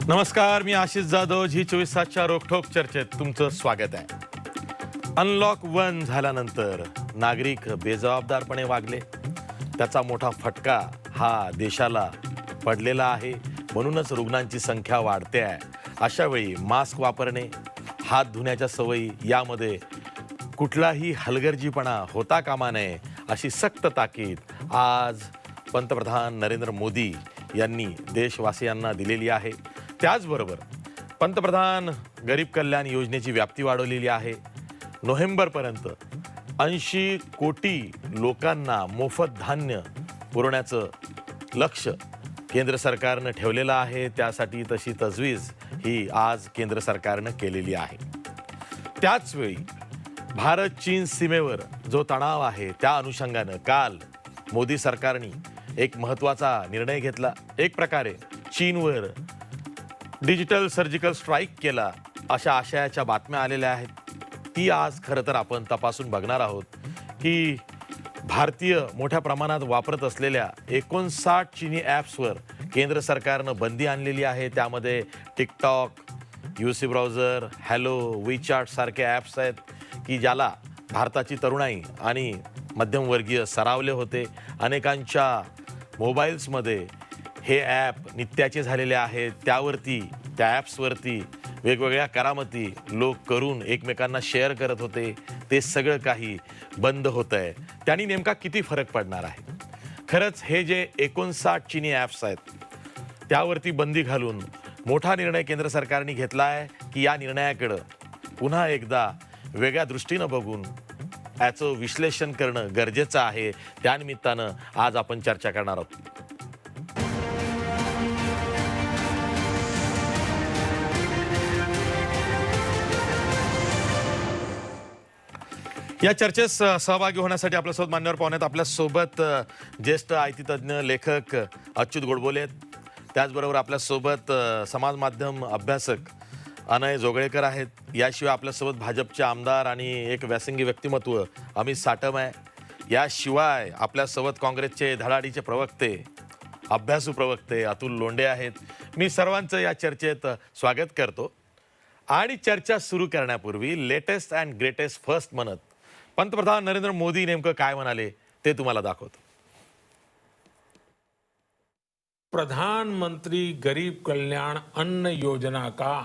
नमस्कार, मी आशिष जाधव. जी 24/7च्या रोखोक चर्चेत तुमचं स्वागत आहे. अनलॉक 1 झाल्यानंतर नागरिक बेजबाबदारपणे वागले. त्याचा मोठा फटका हा देशाला पडलेला आहे. म्हणूनच रुग्णांची संख्या वाढते आहे. अशा वेळी मास्क वापरणे, हात धुण्याच्या सवयी यामध्ये कुठलाही हलगर्जीपणा होता कामा नये अशी सक्त ताकीद आज पंतप्रधान नरेंद्र मोदी यांनी देशवासियांना दिलेली आहे. त्याचबरोबर पंतप्रधान गरीब कल्याण योजनेची व्याप्ती वाढवलेली आहे. नोव्हेंबरपर्यंत 80 कोटी लोकांना मोफत धान्य पुरवण्याचं लक्ष्य केंद्र सरकारनं ठेवलेलं आहे. त्यासाठी तशी तजवीज ही आज केंद्र सरकारनं केलेली आहे. त्याचवेळी भारत चीन सीमेवर जो तणाव आहे त्या अनुषंगानं काल मोदी सरकारने एक महत्त्वाचा निर्णय घेतला. एक प्रकारे चीनवर डिजिटल सर्जिकल स्ट्राईक केला अशा आशयाच्या बातम्या आलेल्या आहेत. ती आज खरं तर आपण तपासून बघणार आहोत की भारतीय मोठ्या प्रमाणात वापरत असलेल्या 59 चीनी ॲप्सवर केंद्र सरकारनं बंदी आणलेली आहे. त्यामध्ये TikTok, UC browser, hello, WeChat सारखे ॲप्स आहेत की ज्याला भारताची तरुणाई आणि मध्यमवर्गीय सरावले होते. अनेकांच्या मोबाईल्समध्ये हे ॲप नित्याचे झालेले आहेत. त्या ॲप्सवरती वेगवेगळ्या करामती लोक करून एकमेकांना शेअर करत होते. ते सगळं काही बंद होतं आहे. त्यांनी नेमका किती फरक पडणार आहे? खरंच हे जे 59 चीनी ॲप्स आहेत त्यावरती बंदी घालून मोठा निर्णय केंद्र सरकारने घेतला आहे की या निर्णयाकडं पुन्हा एकदा वेगळ्या दृष्टीनं बघून याचं विश्लेषण करणं गरजेचं आहे. त्यानिमित्तानं आज आपण चर्चा करणार आहोत. या चर्चेत सहभागी होण्यासाठी आपल्यासोबत मान्यवर पाहुणे आहेत. आपल्यासोबत ज्येष्ठ आयटी तज्ज्ञ लेखक अच्युत गोडबोले आहेत. त्याचबरोबर आपल्यासोबत समाज माध्यम अभ्यासक अनय जोगळेकर आहेत. याशिवाय आपल्यासोबत भाजपचे आमदार आणि एक व्यासंगी व्यक्तिमत्व अमित साटम आहे. याशिवाय आपल्यासोबत काँग्रेसचे धडाडीचे प्रवक्ते, अभ्यासू प्रवक्ते अतुल लोंढे आहेत. मी सर्वांचं या चर्चेत स्वागत करतो. आणि चर्चा सुरू करण्यापूर्वी लेटेस्ट अँड ग्रेटेस्ट फर्स्ट म्हणत पंतप्रधान नरेंद्र मोदी नेमकं काय म्हणाले ते तुम्हाला दाखवतो. प्रधानमंत्री गरीब कल्याण अन्न योजना का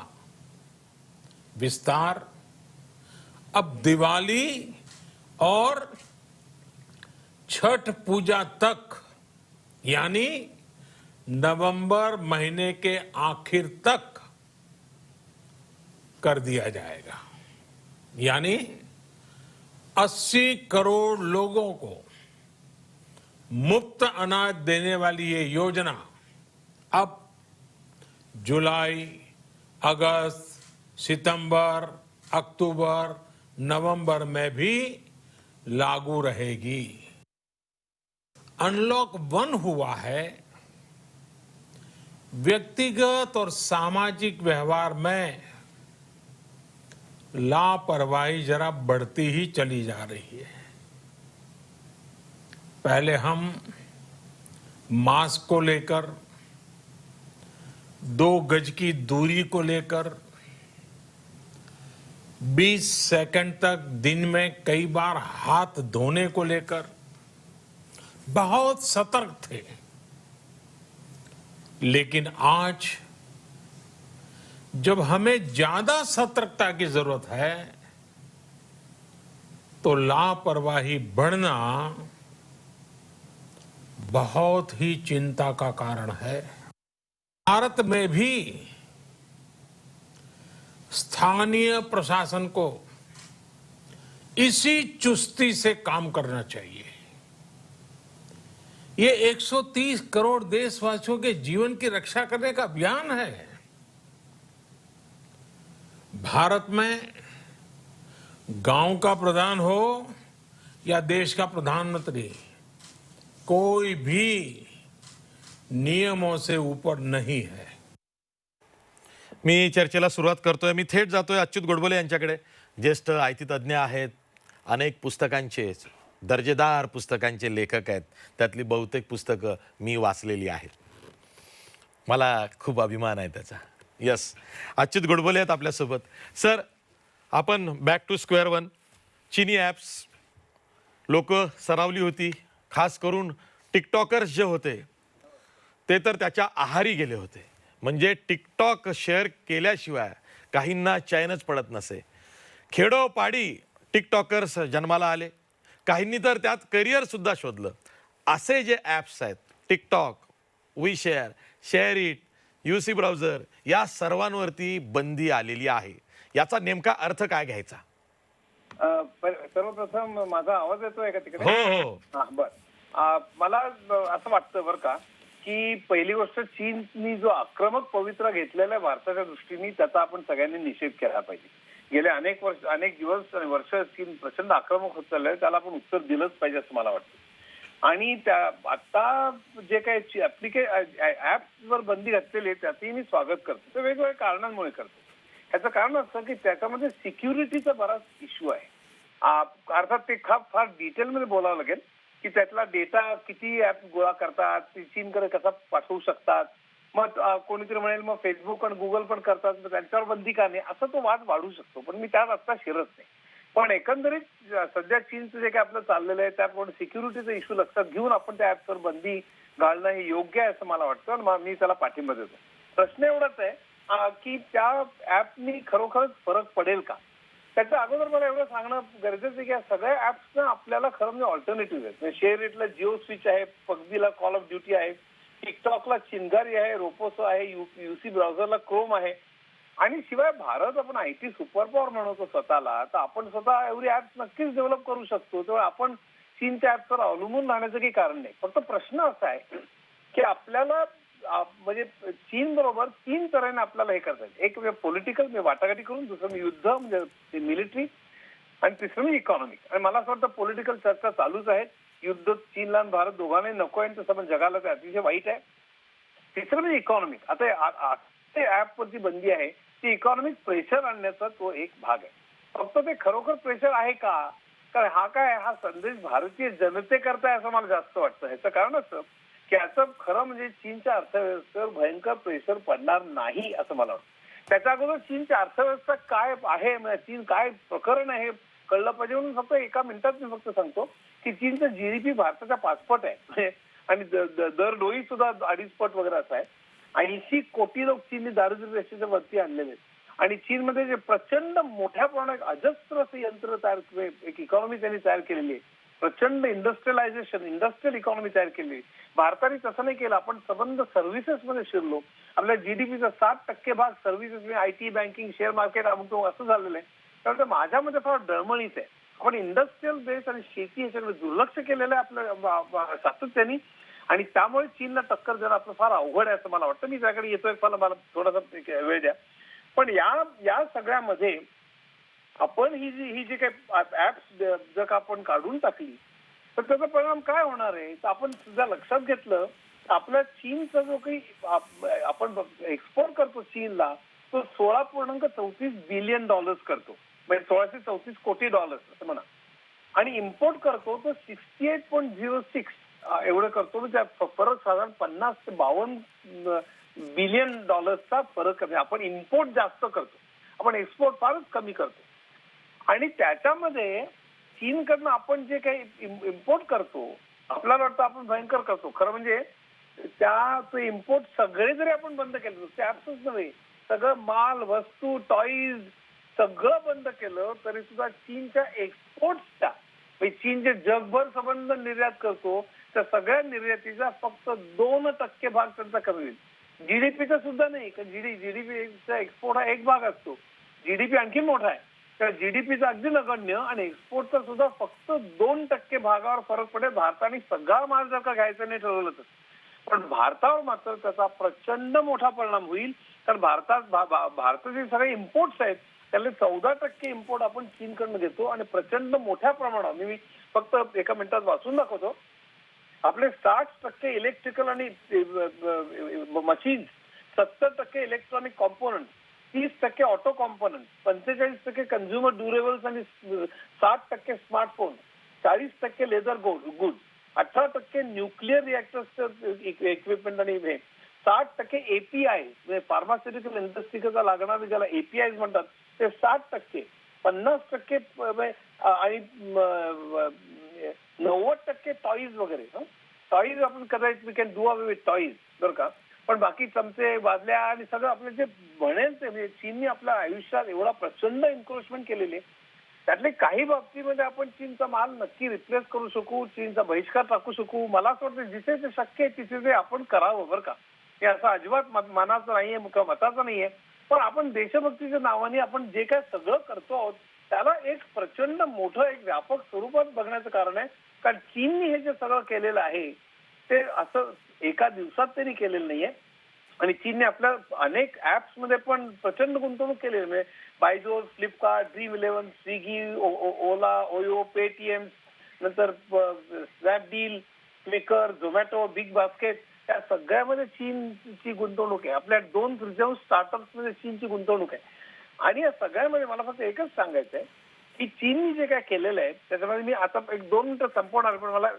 विस्तार अब दिवाली और छठ पूजा तक यानी नवंबर महीने के आखिर तक कर दिया जाएगा. यानी 80 करोड़ लोगों को मुफ्त अनाज देने वाली ये योजना अब जुलाई, अगस्त, सितंबर, अक्टूबर, नवंबर में भी लागू रहेगी. अनलॉक 1 हुआ है. व्यक्तिगत और सामाजिक व्यवहार में लापरवाही जरा बढ़ती ही चली जा रही है. पहले हम मास्क को लेकर, 2 गज की दूरी को लेकर 20 सेकंड तक दिन में कई बार हाथ धोने को लेकर बहुत सतर्क थे. लेकिन आज जब हमें ज्यादा सतर्कता की जरूरत है तो लापरवाही बढ़ना बहुत ही चिंता का कारण है. भारत में भी स्थानीय प्रशासन को इसी चुस्ती से काम करना चाहिए. ये 130 करोड़ देशवासियों के जीवन की रक्षा करने का अभियान है. भारत में गांव का प्रधान हो या देश का प्रधानमंत्री, कोई भी नियमों से ऊपर नहीं है. मी चर्चेला सुरुवात करतोय. मी थेट जातोय अच्युत गोडबोले यांच्याकडे. ज्येष्ठ आयटी तज्ज्ञ आहेत. अनेक पुस्तकांचे, दर्जेदार पुस्तकांचे लेखक आहेत. त्यातली बहुतेक पुस्तकं मी वाचलेली आहेत. मला खूप अभिमान आहे त्याचा. येस, अच्युत गोडबोले आहेत आपल्यासोबत. सर, आपण बॅक टू स्क्वेअर वन. चिनी ॲप्स लोक सरावली होती, खास करून टिकटॉकर्स जे होते ते तर त्याच्या आहारी गेले होते. म्हणजे टिकटॉक शेअर केल्याशिवाय काहींना चैनच पडत नसे. खेडोपाडी टिकटॉकर्स जन्माला आले, काहींनी तर त्यात करिअर सुद्धा शोधलं. असे जे ॲप्स आहेत, TikTok, We Share, ShareIt, UC Browser, या सर्वांवरती बंदी आलेली आहे. याचा नेमका अर्थ काय घ्यायचा? सर्वप्रथम माझा आवाज येतोय का तिकडे? हो हो. हा, बर. मला असं वाटतं बरं का, की पहिली गोष्ट, चीननी जो आक्रमक पवित्रा घेतलेला आहे भारताच्या दृष्टीने, त्याचा आपण सगळ्यांनी निषेध केला पाहिजे. गेले अनेक दिवस आणि वर्ष चीन प्रचंड आक्रमक होत चाललंय, त्याला आपण उत्तर दिलंच पाहिजे असं मला वाटतं. आणि त्या आता जे काही ऍप्सवर बंदी घातलेली आहे त्याचंही मी स्वागत करतो. ते वेगवेगळ्या कारणांमुळे करतो. ह्याचं कारण असं की त्याच्यामध्ये सिक्युरिटीचा बराच इश्यू आहे. अर्थात ते फार डिटेलमध्ये बोलावं लागेल की त्यातला डेटा किती ऍप गोळा करतात, चीनकडे कसा पाठवू शकतात. मग कोणीतरी म्हणेल मग फेसबुक आणि गुगल पण करतात, त्यांच्यावर बंदी का नाही, असा तो वाद वाढू शकतो. पण मी त्यात आता शिरत नाही. पण एकंदरीत सध्या चीनचं जे काही आपलं चाललेलं आहे त्याप्रमाणे सिक्युरिटीचा इश्यू लक्षात घेऊन आपण त्या ऍप्सवर बंदी घालणं हे योग्य आहे असं मला वाटतं आणि मी त्याला पाठिंबा देतो. प्रश्न एवढाच आहे की त्या ऍपनी खरोखरच फरक पडेल का? त्याच्या अगोदर मला एवढं सांगणं गरजेचं आहे की या सगळ्या ऍप्सना आपल्याला खरं म्हणजे ऑल्टरनेटिव्ह आहेत. शेअर इटला जिओ स्विच आहे, पबजीला कॉल ऑफ ड्युटी आहे, टिकटॉकला चिंगारी आहे, रोपोसो आहे, यूसी ब्राउझरला क्रोम आहे. आणि शिवाय भारत आपण आयटी सुपर पॉवर म्हणतो स्वतःला, तर आपण स्वतः एवढी ऍप्स नक्कीच डेव्हलप करू शकतो. त्यामुळे आपण चीनच्या ऍप्सवर अवलंबून राहण्याचं काही कारण नाही. फक्त प्रश्न असा आहे की आपल्याला म्हणजे चीन बरोबर 3 तऱ्हेने आपल्याला हे करता येईल. एक म्हणजे पॉलिटिकल वाटाघाटी करून, दुसरं युद्ध म्हणजे मिलिटरी, आणि तिसरं म्हणजे इकॉनॉमिक. आणि मला असं वाटतं पॉलिटिकल चर्चा चालूच आहे. युद्ध चीनला आणि भारत दोघांनाही नको आहे, तसं पण जगाला ते अतिशय वाईट आहे. तिसरं म्हणजे इकॉनॉमिक. आता ऍपवरची बंदी आहे ती इकॉनॉमिक प्रेशर आणण्याचा तो एक भाग आहे. फक्त ते खरोखर प्रेशर आहे का? कारण हा संदेश भारतीय जनतेकरता आहे असं मला जास्त वाटतं. ह्याचं कारण असं की याचं खरं म्हणजे चीनच्या अर्थव्यवस्थेवर भयंकर प्रेशर पडणार नाही असं मला वाटतं. त्याच्या अगोदर चीनची अर्थव्यवस्था काय आहे, म्हणजे चीन काय प्रकरण आहे हे कळलं पाहिजे. म्हणून फक्त एका मिनिटात मी फक्त सांगतो की चीनचं जीडीपी भारताच्या 5 पट आहे आणि दरडोई सुद्धा 2.5 पट वगैरे असं आहे. 80 कोटी लोक चीनने दारिद्र्य रेषेच्या वरती आणलेले आहेत. आणि चीनमध्ये जे प्रचंड मोठ्या प्रमाणात अजस्त्र असं यंत्र तयार, एक इकॉनॉमी त्यांनी तयार केलेली आहे. प्रचंड इंडस्ट्रियल इकॉनॉमी तयार केली. भारताने तसं नाही केलं. आपण संबंध सर्व्हिसेस मध्ये शिरलो. आपल्या जीडीपीचा 7% भाग services, IT, banking, share market असं झालेलं आहे. त्यामुळे माझ्या मध्ये फार डळमळीच आहे. आपण इंडस्ट्रियल बेस आणि शेती ह्याच्याकडे दुर्लक्ष केलेलं आहे आपल्या सातत्याने, आणि त्यामुळे चीनला टक्कर देणं आपलं फार अवघड आहे असं मला वाटतं. मी त्याकडे येतोय, मला थोडासा वेळ द्या. पण या सगळ्यामध्ये आपण ही जी काही ऍप्स जर का आपण काढून टाकली तर त्याचा परिणाम काय होणार आहे? तर आपण सुद्धा लक्षात घेतलं आपल्या चीनचा जो काही आपण एक्सपोर्ट करतो चीनला, तो $16.34 बिलियन करतो, म्हणजे $1634 कोटी असं म्हणा. आणि इम्पोर्ट करतो तो 68.06 एवढं करतो. म्हणजे फरक साधारण 50 ते 52 बिलियन डॉलर्सचा फरक आहे. आपण इम्पोर्ट जास्त करतो, आपण एक्सपोर्ट फारच कमी करतो. आणि त्याच्यामध्ये चीनकडनं आपण जे काही इम्पोर्ट करतो आपल्याला वाटतं आपण भयंकर करतो. खरं म्हणजे तो इम्पोर्ट सगळे जरी आपण बंद केलं, ते ऍप्सच नव्हे, सगळं माल, वस्तू, टॉईज सगळं बंद केलं तरी सुद्धा चीनच्या एक्सपोर्टच्या, चीन जे जगभर संबंध निर्यात करतो त्या सगळ्या निर्यातीचा फक्त 2% भाग त्यांचा कमी होईल. जीडीपीचा सुद्धा नाही. जीडीपीचा एक्सपोर्ट हा एक भाग असतो, जीडीपी आणखी मोठा आहे. त्या जीडीपीचा अगदी नगण्य आणि एक्सपोर्टचा सुद्धा फक्त 2% भागावर फरक पडेल. भारताने सगळा माल जर का घ्यायचा नाही ठरवलं तर, पण भारतावर मात्र त्याचा प्रचंड मोठा परिणाम होईल. कारण भारताचे जे सगळे इम्पोर्ट्स आहेत त्यातले 14% इम्पोर्ट आपण चीनकडनं घेतो आणि प्रचंड मोठ्या प्रमाणावर, मी फक्त एका मिनिटात वाचून दाखवतो. आपले 60% इलेक्ट्रिकल आणि machines, 70% electronic component, 30% auto component, 45% consumer durables आणि 60% स्मार्टफोन, 40% लेदर गुड, 18% न्यूक्लिअर रिएक्टर्सचं इक्विपमेंट आणि 60% एपीआय म्हणजे फार्मास्युटिकल इंडस्ट्रीकरता लागणारे ज्याला एपीआय म्हणतात ते 60%, 50% आणि 90% टॉईज वगैरे. टॉईज आपण कदाचित we can do away with toys बरं का, पण बाकी चमचे बादल्या आणि सगळं आपलं जे म्हणेल ते म्हणजे चीनने आपल्या आयुष्यात एवढा प्रचंड एन्क्रोचमेंट केलेली आहे. त्यातले काही बाबतीमध्ये आपण चीनचा माल नक्की रिप्लेस करू शकू, चीनचा बहिष्कार टाकू शकू. मला असं वाटतं जिथे ते शक्य आहे तिथे ते आपण करावं बरं का. हे असं अजिबात मनाचं नाहीये किंवा मताचं नाहीये, पण आपण देशभक्तीच्या नावाने आपण जे काय सगळं करतो आहोत त्याला एक प्रचंड मोठं एक व्यापक स्वरूपात बघण्याचं कारण आहे. कारण चीनने हे जे सगळं केलेलं आहे ते असं एका दिवसात त्यांनी केलेलं नाहीये. आणि चीनने आपल्या अनेक ऍप्स मध्ये पण प्रचंड गुंतवणूक केली आहे. म्हणजे बायजोस, फ्लिपकार्ट, ड्रीम11, स्विगी, ओला, ओयो, पेटीएम, नंतर Snapdeal, clicker, Zomato, big basket या सगळ्यामध्ये चीनची गुंतवणूक आहे. आपल्या 2 तृतीयांश स्टार्टअप्स मध्ये चीनची गुंतवणूक आहे. आणि या सगळ्यामध्ये मला फक्त एकच सांगायचं आहे की चीनने जे काय केलेलं आहे त्याच्यामध्ये मी आता 1-2 मिनिटं संपवणार, पण मला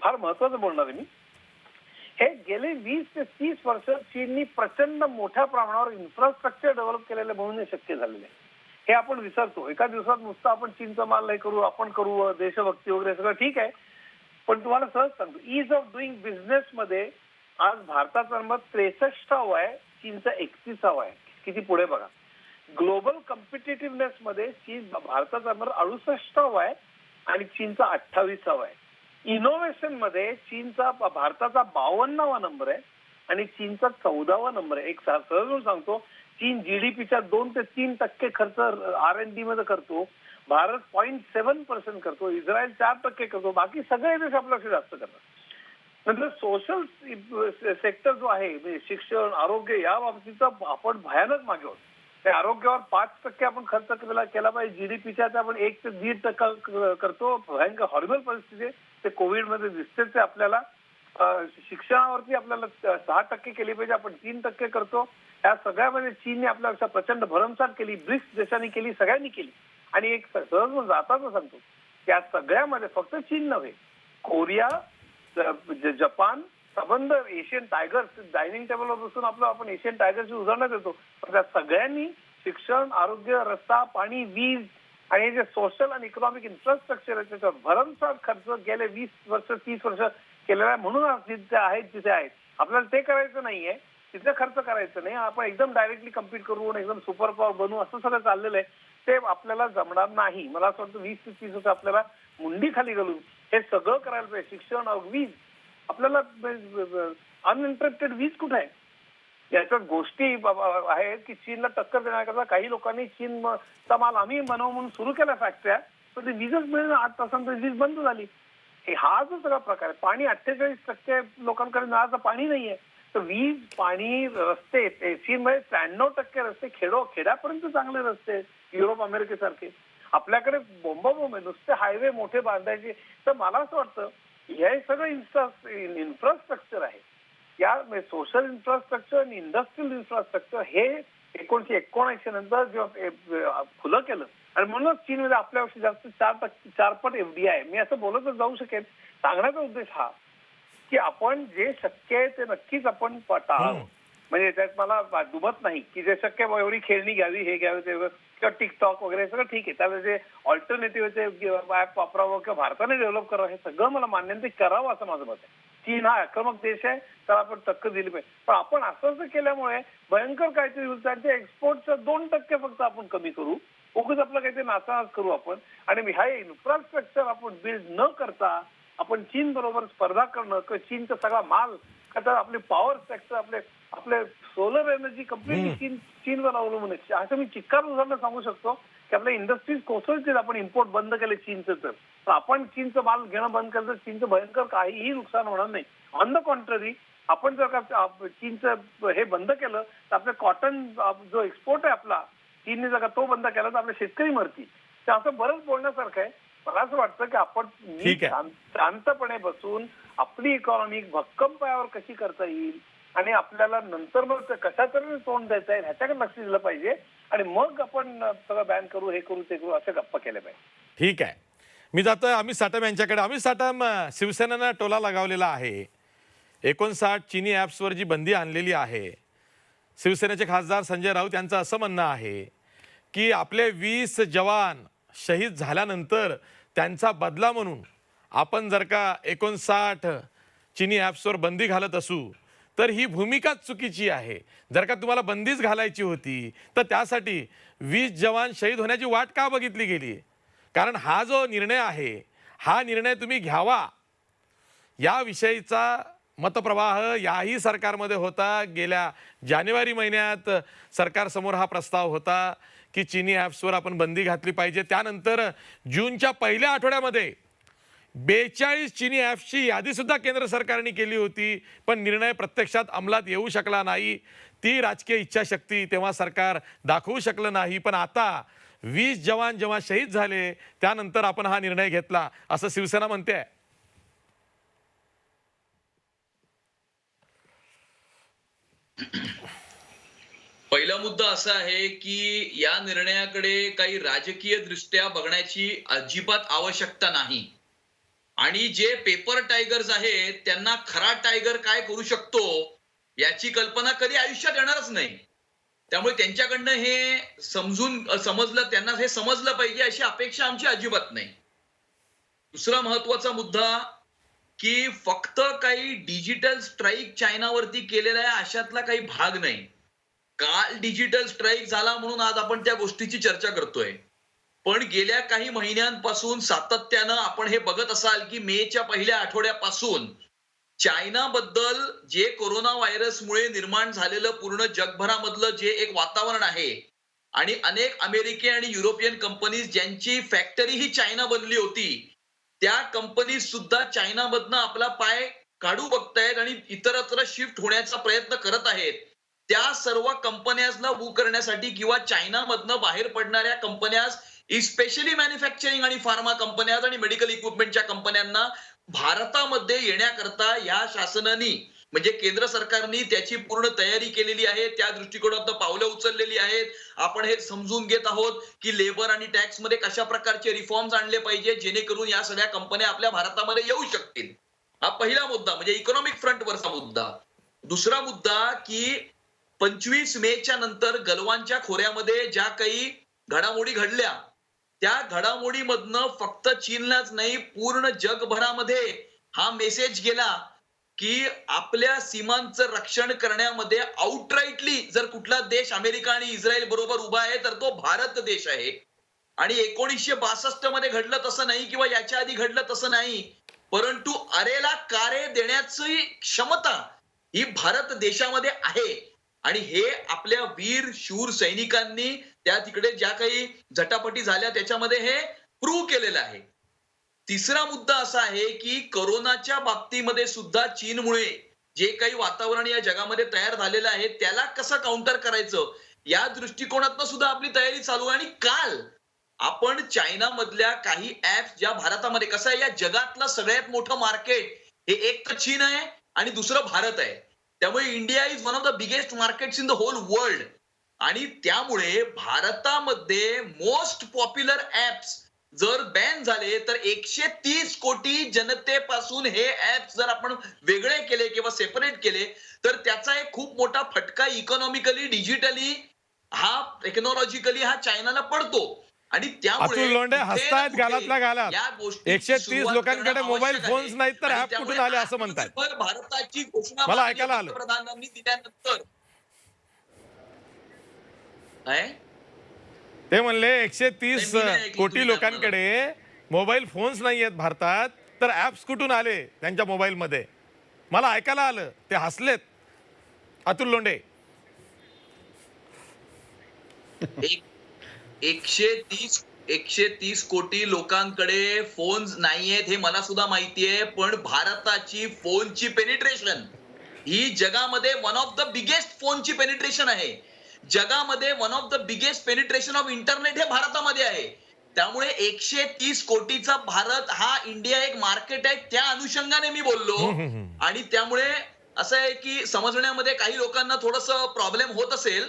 फार महत्वाचं बोलणार आहे मी. हे गेले 20 ते 30 वर्ष चीननी प्रचंड मोठ्या प्रमाणावर इन्फ्रास्ट्रक्चर डेव्हलप केलेलं म्हणून हे शक्य झालेलं आहे. हे आपण विसरतो. एका दिवसात नुसतं आपण चीनचा माल नाही करू, आपण करू देशभक्ती वगैरे सगळं ठीक आहे, पण तुम्हाला सहज सांगतो ईज ऑफ डुईंग बिझनेस मध्ये आज भारताचा नंबर 63 आहे, चीनचा 31 आहे. किती पुढे बघा. ग्लोबल कॉम्पिटिटिव्हनेस मध्ये चीन भारताचा नंबर 68 आहे आणि चीनचा 28 आहे. इनोव्हेशन मध्ये चीनचा भारताचा 52वा नंबर आहे आणि चीनचा 14वा नंबर आहे. एक सहज सांगतो, चीन जीडीपीच्या 2 ते 3% खर्च R&D मध्ये करतो, भारत 0.7% करतो, इस्रायल 4% करतो, बाकी सगळे देश आपल्यापेक्षा जास्त करतात. नंतर सोशल सेक्टर जो आहे म्हणजे शिक्षण, आरोग्य या बाबतीचा आपण भयानक मागे आहोत. त्या आरोग्यावर 5% आपण खर्च केला पाहिजे जीडीपीच्या, आपण 1 ते 1.5% करतो. भयंकर हॉरिबल परिस्थिती आहे. ते कोविडमध्ये दिसतेच आहे आपल्याला. शिक्षणावरती आपल्याला 6% केली पाहिजे, आपण 3% करतो. या सगळ्यामध्ये चीनने आपल्यापेक्षा प्रचंड भरमसाठ केली, ब्रिक्स देशांनी केली, सगळ्यांनी केली. आणि एक सहज जाताच सांगतो या सगळ्यामध्ये फक्त चीन नव्हे, कोरिया, जपान, संबंध एशियन टायगर्स डायनिंग टेबलवर बसून आपण एशियन टायगर्सची उदाहरणं देतो, पण त्या सगळ्यांनी शिक्षण, आरोग्य, रस्ता, पाणी, वीज आणि जे सोशल आणि इकॉनॉमिक इन्फ्रास्ट्रक्चर आहे त्याच्यावर भरमसाठ खर्च गेले 20 वर्ष 30 वर्ष केलेला आहे. म्हणून जिथे आहेत तिथे आहेत. आपल्याला ते करायचं नाहीये, तिथे खर्च करायचं नाही. आपण एकदम डायरेक्टली कम्पीट करू, एकदम सुपर पॉवर बनवू असं सगळं चाललेलं आहे. ते आपल्याला जमणार नाही. मला असं वाटतं 20 ते 30 वर्ष आपल्याला मुंडी खाली घालून हे सगळं करायला पाहिजे. शिक्षण, वीज, आपल्याला अनइंटरप्टेड वीज कुठे आहे याच्यात गोष्टी आहेत की चीनला टक्कर देण्याकरता काही लोकांनी चीनचा माल आम्ही बनवू म्हणून सुरू केल्या फॅक्टऱ्या, पण ते वीजच मिळेल 8 तासांत वीज बंद झाली. हा जो सगळा प्रकार आहे. पाणी 48% लोकांकडे नळाचं पाणी नाहीये. तर वीज, पाणी, रस्ते, चीनमध्ये 93% रस्ते खेड्यापर्यंत चांगले रस्ते, युरोप अमेरिकेसारखे. आपल्याकडे बोंब आहे, नुसते हायवे मोठे बांधायचे. तर मला असं वाटतं हे सगळं इन्फ्रास्ट्रक्चर आहे. या सोशल इन्फ्रास्ट्रक्चर आणि इंडस्ट्रियल इन्फ्रास्ट्रक्चर हे 1979 नंतर जेव्हा खुलं केलं आणि म्हणूनच चीनमध्ये आपल्यापेक्षा जास्त 4 पट FDI आहे. मी असं बोलतच जाऊ शकेन. सांगण्याचा उद्देश हा की आपण जे शक्य आहे ते नक्कीच आपण टाळावं. म्हणजे त्यात मला दुमत नाही की जे शक्य एवढी खेळणी घ्यावी, हे घ्यावे, ते किंवा टिकटॉक वगैरे सगळं ठीक आहे. त्याला जे ऑल्टरनेटिव्ह ऍप वापरावं किंवा भारताने डेव्हलप करावं हे सगळं मला मान्य ते करावं असं माझं मत आहे. चीन हा आक्रमक देश आहे, तर आपण टक्कर दिली पाहिजे. पण आपण असं केल्यामुळे भयंकर काहीतरी होईल. त्यांच्या एक्सपोर्टचं 2% फक्त आपण कमी करू, उगाच आपलं काहीतरी नाचानाच करू आपण. आणि हा इन्फ्रास्ट्रक्चर आपण बिल्ड न करता आपण चीन बरोबर स्पर्धा करणं किंवा चीनचा सगळा माल आता आपले पॉवर सेक्टर, आपले सोलर एनर्जी कम्प्लिटली चीनवर अवलंबून आहे. असं मी चिक्कार उदाहरण सांगू शकतो की आपल्या इंडस्ट्रीज कोसळतील आपण इम्पोर्ट बंद केले चीनचं. तर आपण चीनचं माल घेणं बंद केलं तर चीनचं भयंकर काहीही नुकसान होणार नाही. ऑन द कॉन्ट्ररी, आपण जर का चीनचं हे बंद केलं तर आपलं कॉटन जो एक्सपोर्ट आहे आपला, चीनने जर का तो बंद केला तर आपले शेतकरी मरतील. तर असं बरंच बोलण्यासारखं आहे. मला असं वाटतं की आपण शांतपणे बसून आपली इकॉनॉमी भक्कम पायावर कशी करता येईल आणि आपल्याला नंतर मग कशा तऱ्हेने तोंड द्यायचं आहे ह्याच्याकडे लक्ष दिलं पाहिजे आणि मग आपण सगळं बॅन करू, हे करू, ते करू अशा गप्पा केल्या पाहिजे. ठीक आहे. मी जातोय अमित साटम यांच्याकडे. अमित साटम, शिवसेनेनं टोला लगावलेला आहे 59 चीनी ॲप्सवर जी बंदी आणलेली आहे, शिवसेनेचे खासदार संजय राऊत यांचं असं म्हणणं आहे की आपले 20 जवान शहीद झाल्यानंतर त्यांचा बदला म्हणून आपण जर का 59 चीनी ॲप्सवर बंदी घालत असू तर ही भूमिकाच चुकीची आहे. जर का तुम्हाला बंदीच घालायची होती तर त्यासाठी 20 जवान शहीद होण्याची वाट का बघितली गेली? कारण हा जो निर्णय आहे हा निर्णय तुम्ही घ्यावा याविषयीचा मतप्रवाह याही सरकारमध्ये होता. गेल्या जानेवारी महिन्यात सरकारसमोर हा प्रस्ताव होता की चीनी ॲप्सवर आपण बंदी घातली पाहिजे. त्यानंतर जूनच्या पहिल्या आठवड्यामध्ये 42 चीनी ॲप्सची यादी सुद्धा केंद्र सरकारने केली होती, पण निर्णय प्रत्यक्षात अंमलात येऊ शकला नाही. ती राजकीय इच्छाशक्ती तेव्हा सरकार दाखवू शकलं नाही. पण आता 20 जवान जेव्हा शहीद झाले त्यानंतर आपण हा निर्णय घेतला असं शिवसेना म्हणते. पहिला मुद्दा असा आहे की या निर्णयाकडे काही राजकीय दृष्ट्या बघण्याची अजिबात आवश्यकता नाही. आणि जे पेपर टायगर्स आहेत त्यांना खरा टायगर काय करू शकतो याची कल्पना कधी आयुष्यात येणारच नाही. त्यामुळे त्यांच्याकडनं हे समजलं, त्यांना हे समजलं पाहिजे अशी अपेक्षा आमची अजिबात नाही. दुसरा महत्वाचा मुद्दा की फक्त काही डिजिटल स्ट्राईक चायनावरती केलेला आहे अशातला काही भाग नाही. काल डिजिटल स्ट्राईक झाला म्हणून आज आपण त्या गोष्टीची चर्चा करतोय, पण गेल्या काही महिन्यांपासून सातत्यानं आपण हे बघत असाल की मेच्या पहिल्या आठवड्यापासून चायनाबद्दल जे कोरोना व्हायरसमुळे निर्माण झालेलं पूर्ण जगभरामधलं जे एक वातावरण आहे आणि अनेक अमेरिकी आणि युरोपियन कंपनीज ज्यांची फॅक्टरी ही चायना बनली होती त्या कंपनीज सुद्धा चायनामधनं आपला पाय काढू बघतायत आणि इतरत्र शिफ्ट होण्याचा प्रयत्न करत आहेत. त्या सर्व कंपन्याजला मूव्ह करण्यासाठी किंवा चायनामधनं बाहेर पडणाऱ्या कंपन्याज इस्पेशली मॅन्युफॅक्चरिंग आणि फार्मा कंपन्याज आणि मेडिकल इक्विपमेंटच्या कंपन्यांना भारतामध्ये येण्याकरता या शासनाने म्हणजे केंद्र सरकारने त्याची पूर्ण तयारी केलेली आहे. त्या दृष्टिकोनातून पावलं उचललेली आहेत. आपण हे समजून घेत आहोत की लेबर आणि टॅक्स मध्ये कशा प्रकारचे रिफॉर्म्स आणले पाहिजे जेणेकरून या सगळ्या कंपन्या आपल्या भारतामध्ये येऊ शकतील. हा पहिला मुद्दा म्हणजे इकॉनॉमिक फ्रंटवरचा मुद्दा. दुसरा मुद्दा की 25 मेच्या नंतर गलवानच्या खोऱ्यामध्ये ज्या काही घडामोडी घडल्या त्या घडामोडीमधनं फक्त चीनलाच नाही पूर्ण जगभरामध्ये हा मेसेज गेला की आपल्या सीमांचं रक्षण करण्यामध्ये आउटराईटली जर कुठला देश अमेरिका आणि इस्रायल बरोबर उभा आहे तर तो भारत देश आहे. आणि 1962 मध्ये घडलं तसं नाही किंवा याच्या आधी घडलं तसं नाही, परंतु अरेला कारे देण्याची क्षमता ही भारत देशामध्ये आहे. आणि हे आपल्या वीर शूर सैनिकांनी त्या तिकडे ज्या काही झटापटी झाल्या त्याच्यामध्ये हे प्रूव्ह केलेलं आहे. तिसरा मुद्दा असा आहे की कोरोनाच्या बाबतीमध्ये सुद्धा चीनमुळे जे काही वातावरण या जगामध्ये तयार झालेलं आहे त्याला कसं काउंटर करायचं या दृष्टिकोनातनं सुद्धा आपली तयारी चालू आहे. आणि काल आपण चायनामधल्या काही ऍप्स ज्या भारतामध्ये कसं आहे या जगातलं सगळ्यात मोठं मार्केट हे एक तर चीन आहे आणि दुसरं भारत आहे. त्यामुळे India is one of the biggest markets in the whole world. आणि त्यामुळे भारतामध्ये मोस्ट पॉप्युलर ऍप्स जर बॅन झाले तर 130 कोटी जनतेपासून हे ऍप्स जर आपण वेगळे केले किंवा सेपरेट केले तर त्याचा एक खूप मोठा फटका इकॉनॉमिकली डिजिटली हा टेक्नॉलॉजिकली हा चायनाला पडतो. आणि त्यामुळे अतुल लोंढे हसतायत गालातल्या गालात. 130 लोकांकडे मोबाईल फोन्स नाहीत तर ऍप कुठून आले असं म्हणतात. भारताची घोषणा मला ऐकायला आलं. पंतप्रधानांनी दिल्यानंतर ते म्हणले 130 कोटी लोकांकडे मोबाईल फोन्स नाही आहेत भारतात तर ऍप्स कुठून आले त्यांच्या मोबाईल मध्ये. मला ऐकायला आलं. ते हसलेत अतुल लोंढे. 130 कोटी लोकांकडे फोन्स नाहीयेत हे मला सुद्धा माहितीये, पण भारताची फोनची पेनिट्रेशन ही जगामध्ये वन ऑफ द बिगेस्ट फोनची पेनिट्रेशन आहे. जगामध्ये one of the biggest penetration of internet हे भारतामध्ये आहे. त्यामुळे 130 कोटीचा भारत हा इंडिया एक मार्केट आहे त्या अनुषंगाने मी बोललो. आणि त्यामुळे असं आहे की समजण्यामध्ये काही लोकांना थोडंसं प्रॉब्लेम होत असेल.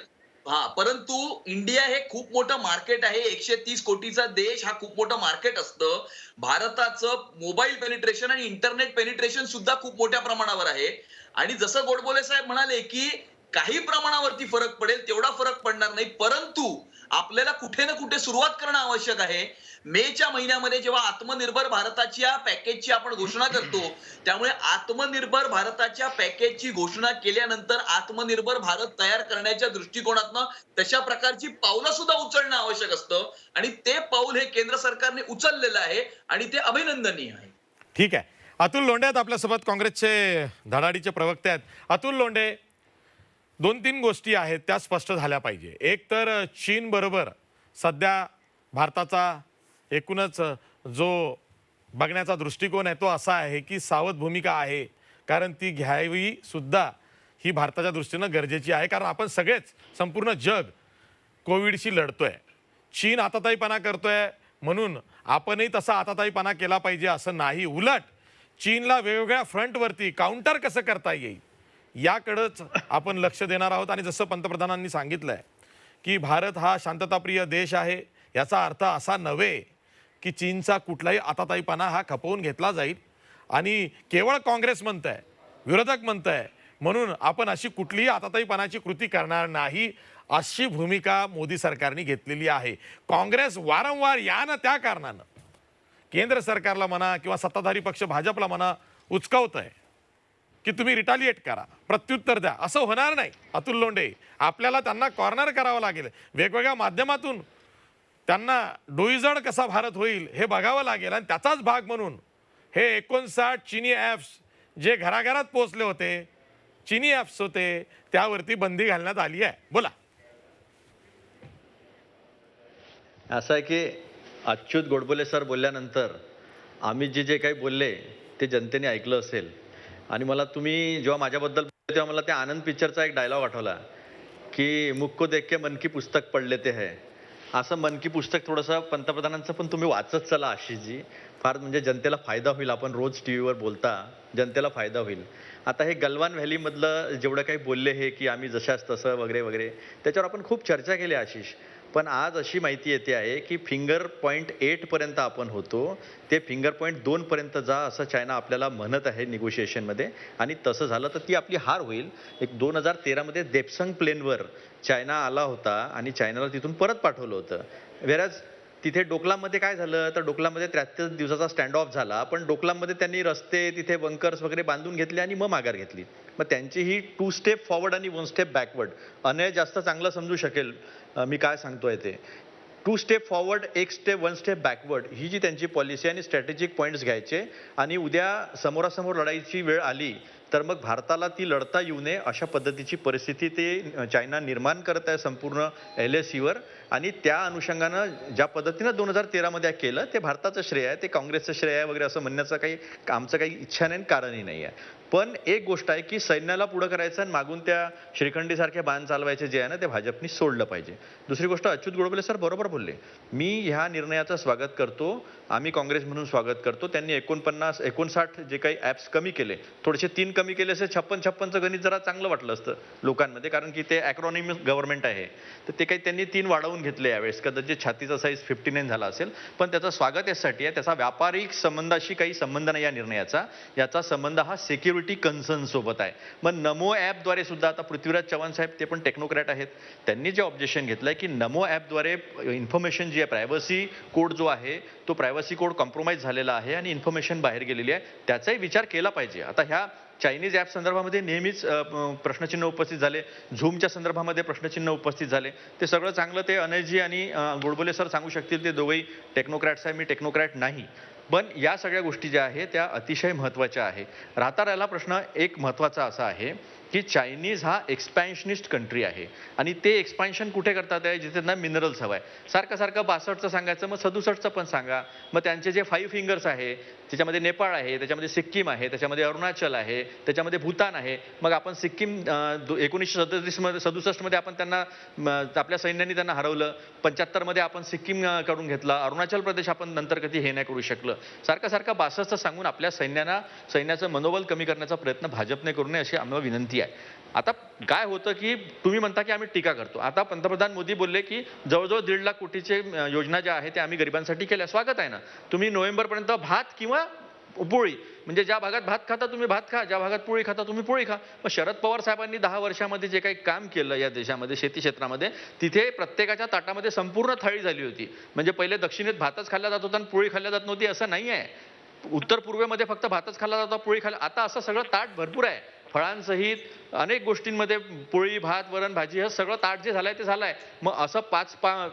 परंतु इंडिया हे खूप मोठं मार्केट आहे. 130 कोटीचा देश हा खूप मोठं मार्केट असतं. भारताचं मोबाईल पेनिट्रेशन आणि इंटरनेट पेनिट्रेशन सुद्धा खूप मोठ्या प्रमाणावर आहे. आणि जसं गोडबोले साहेब म्हणाले, की काही प्रमाणावरती फरक पडेल, तेवढा फरक पडणार नाही. परंतु आपल्याला कुठे ना कुठे सुरुवात करणं आवश्यक आहे. मेच्या महिन्यामध्ये जेव्हा आत्मनिर्भर भारताच्या पॅकेजची आपण घोषणा करतो, त्यामुळे आत्मनिर्भर भारताच्या पॅकेजची घोषणा केल्यानंतर आत्मनिर्भर भारत तयार करण्याच्या दृष्टिकोनातनं तशा प्रकारची पावलं सुद्धा उचलणं आवश्यक असतं. आणि ते पाऊल हे केंद्र सरकारने उचललेलं आहे आणि ते अभिनंदनीय आहे. ठीक आहे. अतुल लोंढे आहेत आपल्यासोबत, काँग्रेसचे धडाडीचे प्रवक्ते आहेत. अतुल लोंढे, 2-3 गोष्टी आहेत त्या स्पष्ट झाल्या पाहिजे. एक तर चीन बरोबर सध्या भारताचा एकूणच जो बघण्याचा दृष्टिकोन आहे तो असा आहे की सावध भूमिका आहे, कारण ती घ्यावी सुद्धा ही भारताच्या दृष्टीनं गरजेची आहे. कारण आपण सगळेच, संपूर्ण जग कोविडशी लढतोय. चीन आताताईपणा करतोय म्हणून आपणही तसा आताताईपणा केला पाहिजे असं नाही. उलट चीनला वेगवेगळ्या फ्रंटवरती काउंटर कसं करता येईल याकडंच आपण लक्ष देणार आहोत. आणि जसं पंतप्रधानांनी सांगितलंय की भारत हा शांतताप्रिय देश आहे, याचा अर्थ असा नव्हे की चीनचा कुठलाही आताताईपणा हा खपवून घेतला जाईल. आणि केवळ काँग्रेस म्हणतंय, विरोधक म्हणतंय म्हणून आपण अशी कुठलीही आताताईपणाची कृती करणार नाही, अशी भूमिका मोदी सरकारने घेतलेली आहे. काँग्रेस वारंवार या ना त्या कारणानं केंद्र सरकारला म्हणा किंवा सत्ताधारी पक्ष भाजपला म्हणा उचकावतंय की तुम्ही रिटालिएट करा, प्रत्युत्तर द्या. असं होणार नाही अतुल लोंढे. आपल्याला त्यांना कॉर्नर करावं लागेल. वेगवेगळ्या माध्यमातून त्यांना डोईजड कसा भारत होईल हे बघावं लागेल. आणि त्याचाच भाग म्हणून हे 59 चीनी ॲप्स जे घराघरात पोहोचले होते, चीनी ॲप्स होते, त्यावरती बंदी घालण्यात आली आहे. बोला. असं आहे की अच्युत गोडबोले सर बोलल्यानंतर आम्ही जे काही बोलले ते जनतेने ऐकलं असेल. आणि मला तुम्ही जेव्हा माझ्याबद्दल बोलले तेव्हा मला त्या आनंद पिक्चरचा एक डायलॉग आठवला की मुक्को देख के मन की पुस्तक पडले ते है. असं मन की पुस्तक थोडंसं पंतप्रधानांचं पण तुम्ही वाचत चला आशिषजी. फार म्हणजे जनतेला फायदा होईल. आपण रोज टीव्हीवर बोलता, जनतेला फायदा होईल. आता हे गलवान व्हॅलीमधलं जेवढं काही बोलले हे की आम्ही जशाच तसं वगैरे वगैरे, त्याच्यावर आपण खूप चर्चा केली आशिष. पण आज अशी माहिती येते आहे की फिंगर पॉईंट 8 पर्यंत आपण होतो, ते फिंगर पॉईंट 2 पर्यंत जा असं चायना आपल्याला म्हणत आहे निगोशिएशनमध्ये. आणि तसं झालं तर ती आपली हार होईल. एक 2013 मध्ये देप्संग प्लेनवर चायना आला होता आणि चायनाला तिथून परत पाठवलं होतं. वेराज तिथे डोकलाममध्ये काय झालं तर डोकलामध्ये 73 दिवसाचा स्टँड ऑफ झाला. पण डोकलाममध्ये त्यांनी रस्ते तिथे बंकर्स वगैरे बांधून घेतले आणि मग माघार घेतली. मग त्यांची ही 2 स्टेप फॉरवर्ड आणि 1 स्टेप बॅकवर्ड, अनय जास्त चांगलं समजू शकेल मी काय सांगतोय ते. 2 step forward, 1 step 1 step backward ही जी त्यांची पॉलिसी आणि स्ट्रॅटेजिक पॉईंट्स घ्यायचे. आणि उद्या समोरासमोर लढाईची वेळ आली तर मग भारताला ती लढता येऊ नये अशा पद्धतीची परिस्थिती ते चायना निर्माण करत आहे संपूर्ण LACवर. आणि त्या अनुषंगानं ज्या पद्धतीनं 2013 मध्ये केलं ते भारताचं श्रेय आहे, ते काँग्रेसचं श्रेय आहे वगैरे असं म्हणण्याचं काही आमचं काही इच्छा नाही, कारणही नाही आहे. पण एक गोष्ट आहे की सैन्याला पुढं करायचं आणि मागून त्या श्रीखंडीसारखे बाण चालवायचे जे आहे ना ते भाजपनी सोडलं पाहिजे. दुसरी गोष्ट, अच्युत गोडबोले सर बरोबर बोलले. मी ह्या निर्णयाचं स्वागत करतो, आम्ही काँग्रेस म्हणून स्वागत करतो. त्यांनी 59 जे काही ॲप्स कमी केले, थोडेसे 3 कमी केले असे 56चं गणित जरा चांगलं वाटलं असतं लोकांमध्ये, कारण की ते ॲक्रॉनिमी गव्हर्नमेंट आहे. तर ते काही त्यांनी 3 वाढवून घेतले यावेळेस. कदाचित छातीचा साईज 59 झाला असेल. पण त्याचं स्वागत यासाठी आहे, त्याचा व्यापारिक संबंधाशी काही संबंध नाही या निर्णयाचा. याचा संबंध हा सिक्युरिटी कन्सर्न सोबत आहे. मग नमो ॲपद्वारे सुद्धा आता पृथ्वीराज चव्हाण साहेब ते पण टेक्नोक्रॅट आहेत, त्यांनी जे ऑब्जेक्शन घेतलंय की नमो ॲपद्वारे इन्फॉर्मेशन जी आहे, प्रायव्हसी कोड जो आहे तो प्रायव्हसी कोड कॉम्प्रोमाइज झालेला आहे आणि इन्फॉर्मेशन बाहेर गेलेली आहे, त्याचाही विचार केला पाहिजे. आता ह्या चायनीज ॲप संदर्भामध्ये नेहमीच प्रश्नचिन्ह उपस्थित झाले, झूमच्या संदर्भामध्ये प्रश्नचिन्ह उपस्थित झाले. ते सगळं चांगलं ते अनयजी आणि गोडबोले सर सांगू शकतील, ते दोघंही टेक्नोक्रॅट्स आहे, मी टेक्नोक्रॅट नाही. पण या सगळ्या गोष्टी ज्या आहेत त्या अतिशय महत्त्वाच्या आहे. राहता राहिला प्रश्न एक महत्त्वाचा असा आहे की चायनीज हा एक्सपॅन्शनिस्ट कंट्री आहे आणि ते एक्सपान्शन कुठे करतात आहे जिथे त्यांना मिनरल्स हवाय. सारखं 62चं सांगायचं, मग 67चं पण सांगा. मग त्यांचे जे 5 फिंगर्स आहे त्याच्यामध्ये नेपाळ आहे, त्याच्यामध्ये सिक्कीम आहे, त्याच्यामध्ये अरुणाचल आहे, त्याच्यामध्ये भूतान आहे. मग आपण सिक्कीम 1967 मध्ये आपण त्यांना आपल्या सैन्याने त्यांना हरवलं. 75 मध्ये आपण सिक्कीम करून घेतला. अरुणाचल प्रदेश आपण नंतर कधी हे नाही करू शकलं. सारखं 62चं सांगून आपल्या सैन्याचं मनोबल कमी करण्याचा प्रयत्न भाजपने करू नये अशी आम्हाला विनंती आहे. आता काय होतं की तुम्ही म्हणता की आम्ही टीका करतो. आता पंतप्रधान मोदी बोलले की जवळजवळ 1.5 लाख कोटीचे योजना ज्या आहेत त्या आम्ही गरिबांसाठी केल्या. स्वागत आहे ना. तुम्ही नोव्हेंबरपर्यंत भात किंवा पोळी, म्हणजे ज्या भागात भात खाता तुम्ही भात खा, ज्या भागात पोळी खाता तुम्ही पोळी खा. मग शरद पवार साहेबांनी 10 वर्षामध्ये जे काही काम केलं या देशामध्ये शेती क्षेत्रामध्ये, तिथे प्रत्येकाच्या ताटामध्ये संपूर्ण थाळी झाली होती. म्हणजे पहिले दक्षिणेत भातच खाल्ला जात होता आणि पोळी खाल्ल्या जात नव्हती असं नाही आहे. उत्तर पूर्वेमध्ये फक्त भातच खाल्ला जातो, पोळी खाल्ला. आता असं सगळं ताट भरपूर आहे, फळांसहित अनेक गोष्टींमध्ये पोळी भात वरण भाजी हे सगळं ताट जे झालंय ते झालंय. मग असं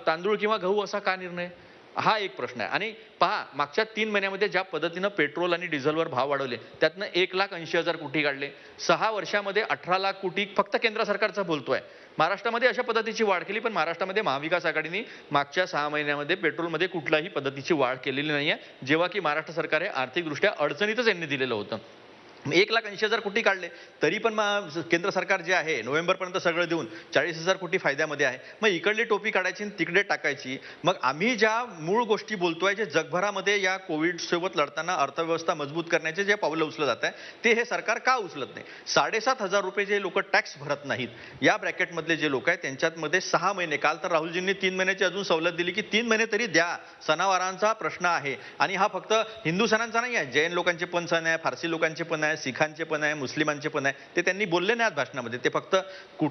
तांदूळ किंवा गहू असा का निर्णय, हा एक प्रश्न आहे. आणि पहा, मागच्या 3 महिन्यामध्ये ज्या पद्धतीनं पेट्रोल आणि डिझेलवर भाव वाढवले, त्यातनं 1,80,000 कोटी काढले. 6 वर्षामध्ये 18 लाख कोटी फक्त केंद्र सरकारचं बोलतोय. महाराष्ट्रामध्ये अशा पद्धतीची वाढ केली, पण महाराष्ट्रामध्ये महाविकास आघाडीने मागच्या 6 महिन्यामध्ये पेट्रोलमध्ये कुठल्याही पद्धतीची वाढ केलेली नाहीये, जेव्हा की महाराष्ट्र सरकार हे आर्थिकदृष्ट्या अडचणीतच यांनी दिलेलं होतं. 1,80,000 कोटी काढले तरी पण केंद्र सरकार जे आहे नोव्हेंबरपर्यंत सगळं देऊन 40,000 कोटी फायद्यामध्ये आहे. मग इकडली टोपी काढायची आणि तिकडे टाकायची. मग आम्ही ज्या मूळ गोष्टी बोलतोय, जे जगभरामध्ये या कोविड सोबत लढताना अर्थव्यवस्था मजबूत करण्याचे जे पावलं उचलत जात आहे, ते हे सरकार का उचलत नाही? 7,500 रुपये जे लोक टॅक्स भरत नाहीत, या ब्रॅकेटमधले जे लोक आहेत त्यांच्यामध्ये 6 महिने, काल तर राहुलजींनी 3 महिन्याची अजून सवलत दिली की 3 महिने तरी द्या. सणावारांचा प्रश्न आहे आणि हा फक्त हिंदू सणांचा नाही आहे, जैन लोकांचे पण सण आहे, फारसी लोकांचे पण आहे, सिखांचे पण आहे, मुस्लिमांचे पण आहे. ते त्यांनी बोलले नाही आज भाषणामध्ये, ते फक्त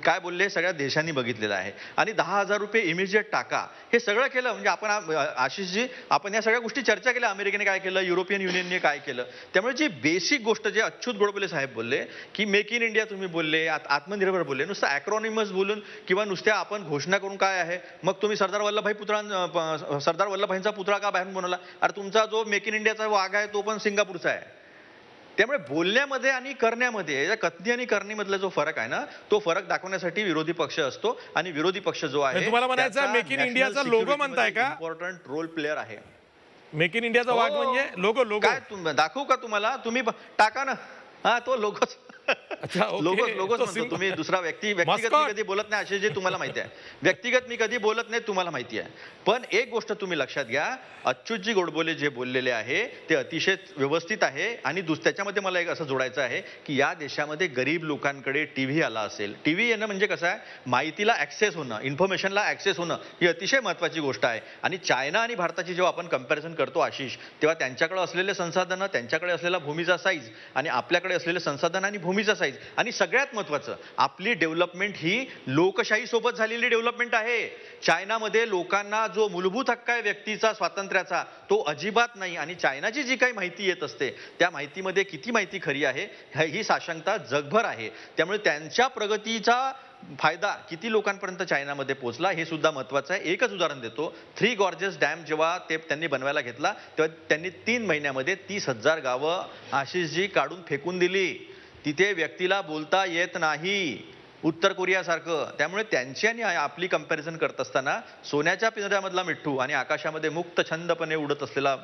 काय बोलले सगळ्या देशांनी बघितलेलं आहे. आणि 10,000 रुपये इमिजिएट टाका, हे सगळं केलं. म्हणजे आपण आशिषजी, आपण या सगळ्या गोष्टी चर्चा केल्या. अमेरिकेने काय केलं, युरोपियन युनियनने काय केलं. त्यामुळे जी बेसिक गोष्ट जे अच्युत गोडबोले साहेब बोलले की मेक इन इंडिया तुम्ही बोलले, आत्मनिर्भर बोलले, नुसतं अॅक्रोनिमस बोलून किंवा नुसत्या आपण घोषणा करून काय आहे. मग तुम्ही सरदार वल्लभभाईंचा पुतळा का बाहेर बनवला? अरे तुमचा जो मेक इन इंडियाचा वाघ आहे तो पण सिंगापूरचा आहे. त्यामुळे बोलण्यामध्ये आणि करण्यामध्ये, कथनी आणि करणीमधला जो फरक आहे ना, तो फरक दाखवण्यासाठी विरोधी पक्ष असतो. आणि विरोधी पक्ष जो आहे, तुम्हाला म्हणायचं मेक इन इंडियाचा लोगो म्हणताय का? इम्पॉर्टंट रोल प्लेअर आहे मेक इन इंडियाचा वाघ म्हणजे लोगो काय दाखवू का तुम्हाला? तुम्ही टाका ना. हा, तो लोगोच. लोगोच म्हणतो. तुम्ही दुसरा व्यक्तिगत मी कधी बोलत नाही, असे जे तुम्हाला माहिती आहे. व्यक्तिगत मी कधी बोलत नाही, तुम्हाला माहिती आहे. पण एक गोष्ट तुम्ही लक्षात घ्या, अच्युतजी गोडबोले जे बोललेले आहे ते अतिशय व्यवस्थित आहे. आणि त्याच्यामध्ये मला एक असं जोडायचं आहे की या देशामध्ये गरीब लोकांकडे टीव्ही आला असेल. टीव्ही येणं म्हणजे कसं आहे, माहितीला ऍक्सेस होणं, इन्फॉर्मेशनला ऍक्सेस होणं ही अतिशय महत्वाची गोष्ट आहे. आणि चायना आणि भारताची जेव्हा आपण कंपॅरिझन करतो आशिष, तेव्हा त्यांच्याकडे असलेले संसाधनं, त्यांच्याकडे असलेला भूमीचा साईज आणि आपल्याकडे असलेले संसाधन आणि भूमीचा साईज, आणि सगळ्यात महत्वाचं आपली डेव्हलपमेंट ही लोकशाही सोबत झालेली डेव्हलपमेंट आहे. चायनामध्ये लोकांना जो मूलभूत हक्क आहे व्यक्तीचा, स्वातंत्र्याचा, तो अजिबात नाही. आणि चायनाची जी काही माहिती येत असते त्या माहितीमध्ये किती माहिती खरी आहे ही साशंकता जगभर आहे. त्यामुळे त्यांच्या प्रगतीचा फायदा किती लोकांपर्यंत चायनामध्ये पोहोचला हे सुद्धा महत्वाचं आहे. एकच उदाहरण देतो. 3 गॉर्जेस डॅम जेव्हा त्यांनी बनवायला घेतला तेव्हा त्यांनी 3 महिन्यामध्ये 30,000 गावं आशिषजी काढून फेकून दिली. तिथे व्यक्तीला बोलता येत नाही, उत्तर कोरियासारखं. त्यामुळे त्यांची आणि आपली कंपॅरिझन करत असताना सोन्याच्या पिंजऱ्यामधला मिठ्ठू आणि आकाशामध्ये मुक्त छंदपणे उडत असलेला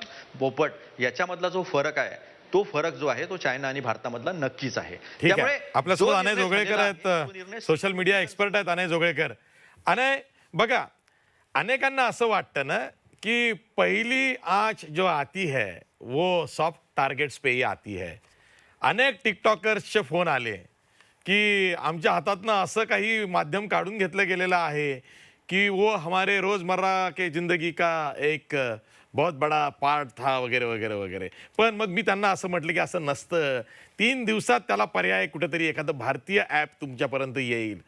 पोपट याच्यामधला जो फरक आहे, तो फरक जो आहे तो चायना आणि भारतामधला नक्कीच आहे. त्यामुळे आपल्यासोबत अनय जोगळेकर आहेत, सोशल मीडिया एक्सपर्ट आहेत अनय जोगळेकर. अनय, बघा, अनेकांना असं वाटतं ना की पहिली आंच जो आती है वो सॉफ्ट टारगेट्स पे ही आती है. अनेक टिकटॉकर्सचे फोन आले की आमच्या हातातनं असं काही माध्यम काढून घेतलं गेलेलं आहे कि वो हमारे रोजमर्रा के जिंदगी का एक बहुत बड़ा पार्ट था वगैरे वगैरे वगैरे. पण मग मी त्यांना असं म्हटलं की असं नसतं. 3 दिवसात त्याला पर्याय कुठेतरी एखादं भारतीय ॲप तुमच्यापर्यंत येईल.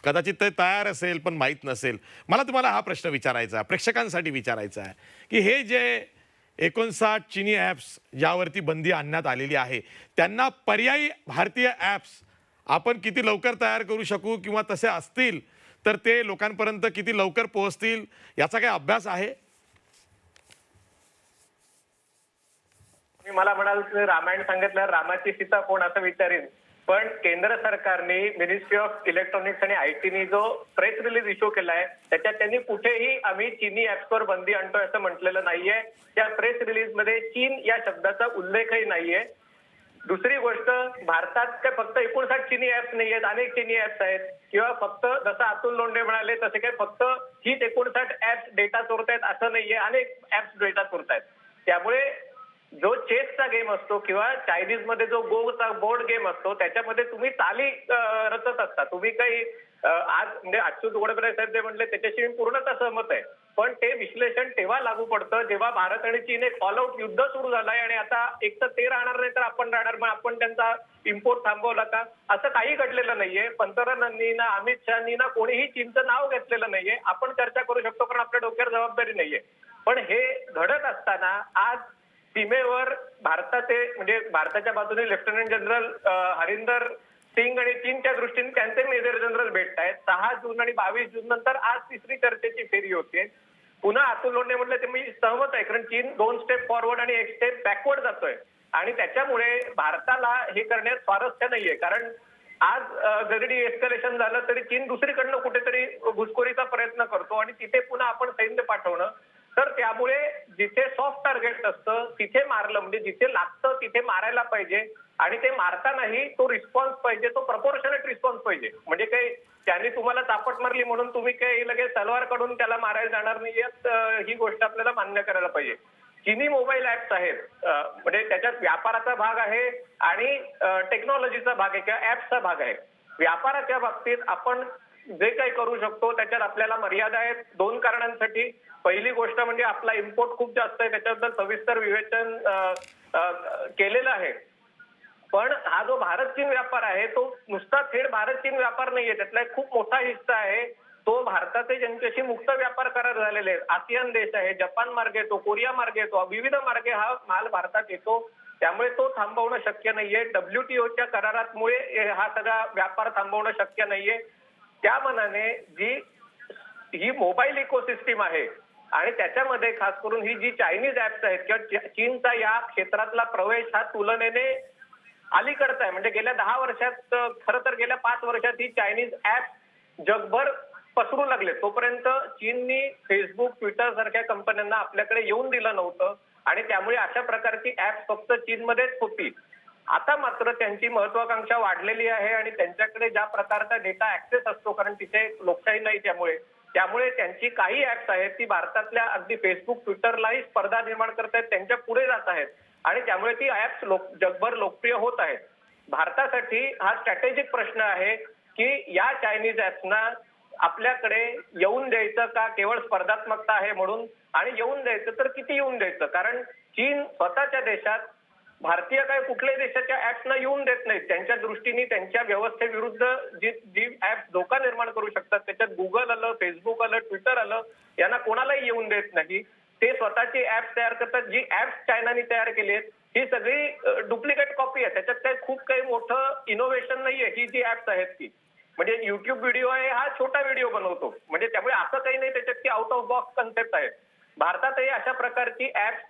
कदाचित ते तयार असेल पण माहीत नसेल. मला तुम्हाला हा प्रश्न विचारायचा आहे, प्रेक्षकांसाठी विचारायचा आहे की हे जे 59 चिनी ॲप्स ज्यावरती बंदी आणण्यात आलेली आहे, त्यांना पर्यायी भारतीय ॲप्स आपण किती लवकर तयार करू शकू, किंवा तसे असतील तर ते लोकांपर्यंत किती लवकर पोहोचतील, याचा काही अभ्यास आहे? मला म्हणाल रामायण सांगितल्यावर रामाची सीता कोण असं विचारेन. पण केंद्र सरकारने मिनिस्ट्री ऑफ इलेक्ट्रॉनिक्स आणि आयटीनी जो प्रेस रिलीज इश्यू केलाय त्याच्यात त्यांनी कुठेही आम्ही चीनी ऍप्सवर बंदी आणतोय असं म्हटलेलं नाहीये. त्या प्रेस रिलीज मध्ये चीन या शब्दाचा उल्लेखही नाहीये. दुसरी गोष्ट, भारतात काय फक्त 59 चिनी ऍप्स नाही आहेत, अनेक चिनी ऍप्स आहेत. किंवा फक्त जसं अतुल लोंढे म्हणाले तसे काय फक्त हीच 59 ऍप्स डेटा चोरतायत असं नाहीये, अनेक ऍप्स डेटा चोरतायत. त्यामुळे जो चेसचा गेम असतो किंवा चायनीज मध्ये जो गोचा बोर्ड गेम असतो त्याच्यामध्ये तुम्ही चाली रचत असता. तुम्ही काही आज म्हणजे अच्युत गोडबोले साहेब जे म्हणले त्याच्याशी मी पूर्णतः सहमत आहे. पण ते विश्लेषण तेव्हा लागू पडतं जेव्हा भारत आणि चीन एक ऑल आउट युद्ध सुरू झालंय आणि आता एक तर ते राहणार नाही तर आपण राहणार, मग आपण त्यांचा इम्पोर्ट थांबवला का? असं काही घडलेलं नाहीये. पंतप्रधानांनी ना अमित शहानी ना कोणीही चीनचं नाव घेतलेलं नाहीये. आपण चर्चा करू शकतो कारण आपल्या डोक्यावर जबाबदारी नाहीये. पण हे घडत असताना आज सीमेवर भारताचे म्हणजे भारताच्या बाजूने लेफ्टनंट जनरल हरिंदर सिंग आणि चीनच्या दृष्टीने त्यांचे मेजर जनरल भेटत आहेत. 6 जून आणि 22 जून नंतर आज तिसरी चर्चेची फेरी होते. पुन्हा अतुल लोंढे म्हटलं ते मी सहमत आहे कारण चीन 2 स्टेप फॉरवर्ड आणि 1 स्टेप बॅकवर्ड जातोय आणि त्याच्यामुळे भारताला हे करण्यात स्वारस्य नाहीये. कारण आज जरी एस्कलेशन झालं तरी चीन दुसरीकडनं कुठेतरी घुसखोरीचा प्रयत्न करतो आणि तिथे पुन्हा आपण सैन्य पाठवणं, तर त्यामुळे जिथे सॉफ्ट टार्गेट असतं तिथे मारलं म्हणजे जिथे लागतं तिथे मारायला पाहिजे आणि ते मारतानाही तो रिस्पॉन्स पाहिजे, तो प्रपोर्शनेट रिस्पॉन्स पाहिजे. म्हणजे काही त्यांनी तुम्हाला चापट मारली म्हणून तुम्ही काही लगेच तलवार काढून त्याला मारायला जाणार नाहीयेत, ही गोष्ट आपल्याला मान्य करायला पाहिजे. चीनी मोबाईल ऍप्स आहेत म्हणजे त्याच्यात व्यापाराचा भाग आहे आणि टेक्नॉलॉजीचा भाग आहे किंवा ऍप्सचा भाग आहे. व्यापाराच्या बाबतीत आपण जे काही करू शकतो त्याच्यात आपल्याला मर्यादा आहेत 2 कारणांसाठी. पहिली गोष्ट म्हणजे आपला इम्पोर्ट खूप जास्त आहे, त्याच्याबद्दल सविस्तर विवेचन केलेलं आहे. पण हा जो भारत चीन व्यापार आहे तो नुसता थेट भारत चीन व्यापार नाहीये, त्यातला एक खूप मोठा हिस्सा आहे तो भारताचे ज्यांच्याशी मुक्त व्यापार करार झालेले आहेत. आसियान देश आहे, जपान मार्गे येतो, कोरिया मार्गे येतो, विविध मार्गे हा माल भारतात येतो. त्यामुळे तो थांबवणं शक्य नाहीये. WTOच्या करारामुळे हा सगळा व्यापार थांबवणं शक्य नाहीये. त्या मनाने ही मोबाईल इकोसिस्टीम आहे आणि त्याच्यामध्ये खास करून ही जी चायनीज ऍप्स आहेत किंवा चीनचा या क्षेत्रातला प्रवेश हा तुलनेने अलीकडचा आहे. म्हणजे गेल्या 10 वर्षात खरं तर गेल्या 5 वर्षात ही चायनीज ऍप जगभर पसरू लागले. तोपर्यंत चीननी फेसबुक ट्विटर सारख्या कंपन्यांना आपल्याकडे येऊन दिलं नव्हतं आणि त्यामुळे अशा प्रकारची ऍप फक्त चीनमध्येच होती. आता मात्र त्यांची महत्वाकांक्षा वाढलेली आहे आणि त्यांच्याकडे ज्या प्रकारचा डेटा ऍक्सेस असतो कारण तिथे लोकशाही नाही त्यामुळे त्यांची काही ऍप्स आहेत ती भारतातल्या अगदी फेसबुक ट्विटरलाही स्पर्धा निर्माण करतायत, त्यांच्या पुढे जात आहेत आणि त्यामुळे ती ऍप्स जगभर लोकप्रिय होत आहेत. भारतासाठी हा स्ट्रॅटेजिक प्रश्न आहे की या चायनीज ऍप्सना आपल्याकडे येऊन द्यायचं का केवळ स्पर्धात्मकता आहे म्हणून, आणि येऊन द्यायचं तर किती येऊन द्यायचं. कारण चीन स्वतःच्या देशात भारतीय काय कुठल्याही देशाच्या ऍप्सना येऊन देत नाहीत. त्यांच्या दृष्टीने त्यांच्या व्यवस्थेविरुद्ध जी ऍप्स धोका निर्माण करू शकतात त्याच्यात गुगल आलं, फेसबुक आलं, ट्विटर आलं, यांना कोणालाही येऊन देत नाही. ते स्वतःची ऍप्स तयार करतात. जी ऍप्स चायनाने तयार केली आहेत ही सगळी डुप्लिकेट कॉपी आहे, त्याच्यात काही खूप काही मोठं इनोव्हेशन नाहीये. ही जी ऍप्स आहेत ती म्हणजे युट्यूब व्हिडिओ आहे हा छोटा व्हिडिओ बनवतो म्हणजे त्यामुळे असं काही नाही त्याच्यात की आउट ऑफ बॉक्स कन्सेप्ट आहे. भारतातही अशा प्रकारची ऍप्स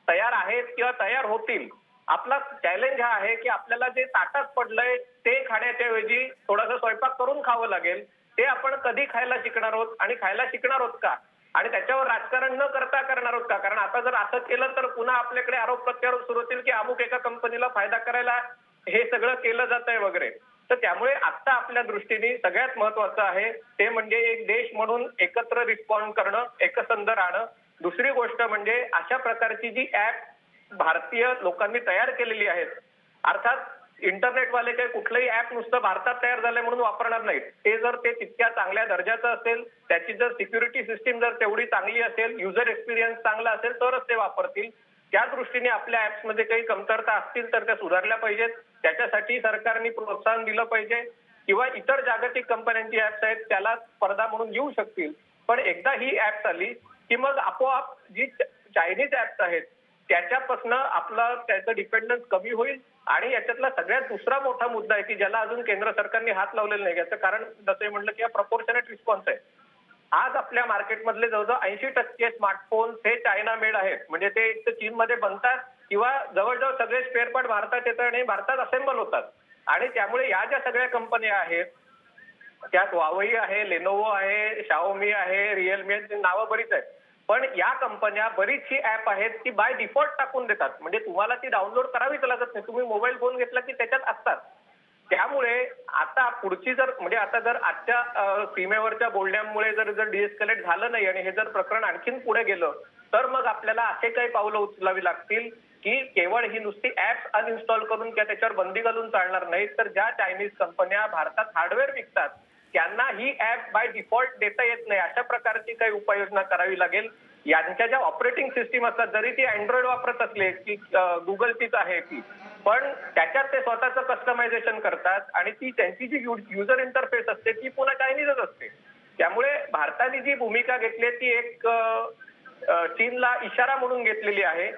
तयार आहेत किंवा तयार होतील. आपला चॅलेंज हा आहे की आपल्याला जे ताटात पडलंय ते खाण्याच्या ऐवजी थोडासा स्वयंपाक करून खावं लागेल. ते आपण कधी खायला शिकणार आहोत आणि खायला शिकणार आहोत का आणि त्याच्यावर राजकारण न करता करणार आहोत का? कारण आता जर असं केलं तर पुन्हा आपल्याकडे आरोप प्रत्यारोप सुरू होतील की अमुक एका कंपनीला फायदा करायला हे सगळं केलं जात आहे वगैरे. तर त्यामुळे आता आपल्या दृष्टीने सगळ्यात महत्वाचं आहे ते म्हणजे एक देश म्हणून एकत्र रिस्पॉन्ड करणं, एकसंध राहणं. दुसरी गोष्ट म्हणजे अशा प्रकारची जी ऍप भारतीय लोकांनी तयार केलेली आहेत, अर्थात इंटरनेटवाले काही कुठलंही ऍप नुसतं भारतात तयार झालंय म्हणून वापरणार नाहीत. ते जर ते तितक्या चांगल्या दर्जाचं असेल, त्याची जर सिक्युरिटी सिस्टीम जर तेवढी चांगली असेल, युजर एक्सपिरियन्स चांगला असेल तरच ते वापरतील. त्या दृष्टीने आपल्या ऍप्समध्ये काही कमतरता असतील तर त्या सुधारल्या पाहिजेत. त्याच्यासाठी सरकारने प्रोत्साहन दिलं पाहिजे किंवा इतर जागतिक कंपन्यांची ऍप्स आहेत त्याला स्पर्धा म्हणून येऊ शकतील. पण एकदा ही ऍप्स आली की मग आपोआप जी चायनीज ऍप्स आहेत त्याच्यापासून आपला त्याचं डिपेंडन्स कमी होईल. आणि याच्यातला सगळ्यात दुसरा मोठा मुद्दा आहे की ज्याला अजून केंद्र सरकारने हात लावलेला नाही. याचं कारण जसं म्हटलं की प्रपोर्शनेट रिस्पॉन्स आहे. आज आपल्या मार्केटमधले जवळजवळ 80% स्मार्टफोन हे चायना मेड आहेत. म्हणजे ते एक तर चीनमध्ये बनतात किंवा जवळजवळ सगळे स्पेअर पार्ट भारतात येतात आणि भारतात असेंबल होतात. आणि त्यामुळे या ज्या सगळ्या कंपन्या आहेत त्यात वावई आहे, लेनोवो आहे, शाओमी आहे, रिअलमी आहे, नावं बरीच आहेत. पण या कंपन्या बरीचशी ऍप आहेत ती बाय डिफॉल्ट टाकून देतात. म्हणजे तुम्हाला ती डाउनलोड करावीच लागत नाही. तुम्ही मोबाईल फोन घेतला की त्याच्यात असतात. त्यामुळे आता पुढची जर म्हणजे आता जर आजच्या सीमेवरच्या बोलण्यामुळे जर डिएस्केलेट झालं नाही आणि हे जर प्रकरण आणखीन पुढे गेलं तर मग आपल्याला असे काही पावलं उचलावी लागतील की केवळ ही नुसती ऍप्स अनइन्स्टॉल करून किंवा त्याच्यावर बंदी घालून चालणार नाही, तर ज्या चायनीज कंपन्या भारतात हार्डवेअर विकतात त्यांना ही ऍप बाय डिफॉल्ट देता येत नाही, अशा प्रकारची काही उपाययोजना करावी लागेल. यांच्या ज्या ऑपरेटिंग सिस्टीम असतात, जरी ती अँड्रॉइड वापरत असले की गुगलचीच आहे ती, पण त्याच्यात ते स्वतःचं कस्टमायझेशन करतात आणि ती त्यांची जी युजर इंटरफेस असते ती पुन्हा चायनीजच असते. त्यामुळे भारताने जी भूमिका घेतली ती एक चीनला इशारा म्हणून घेतलेली आहे.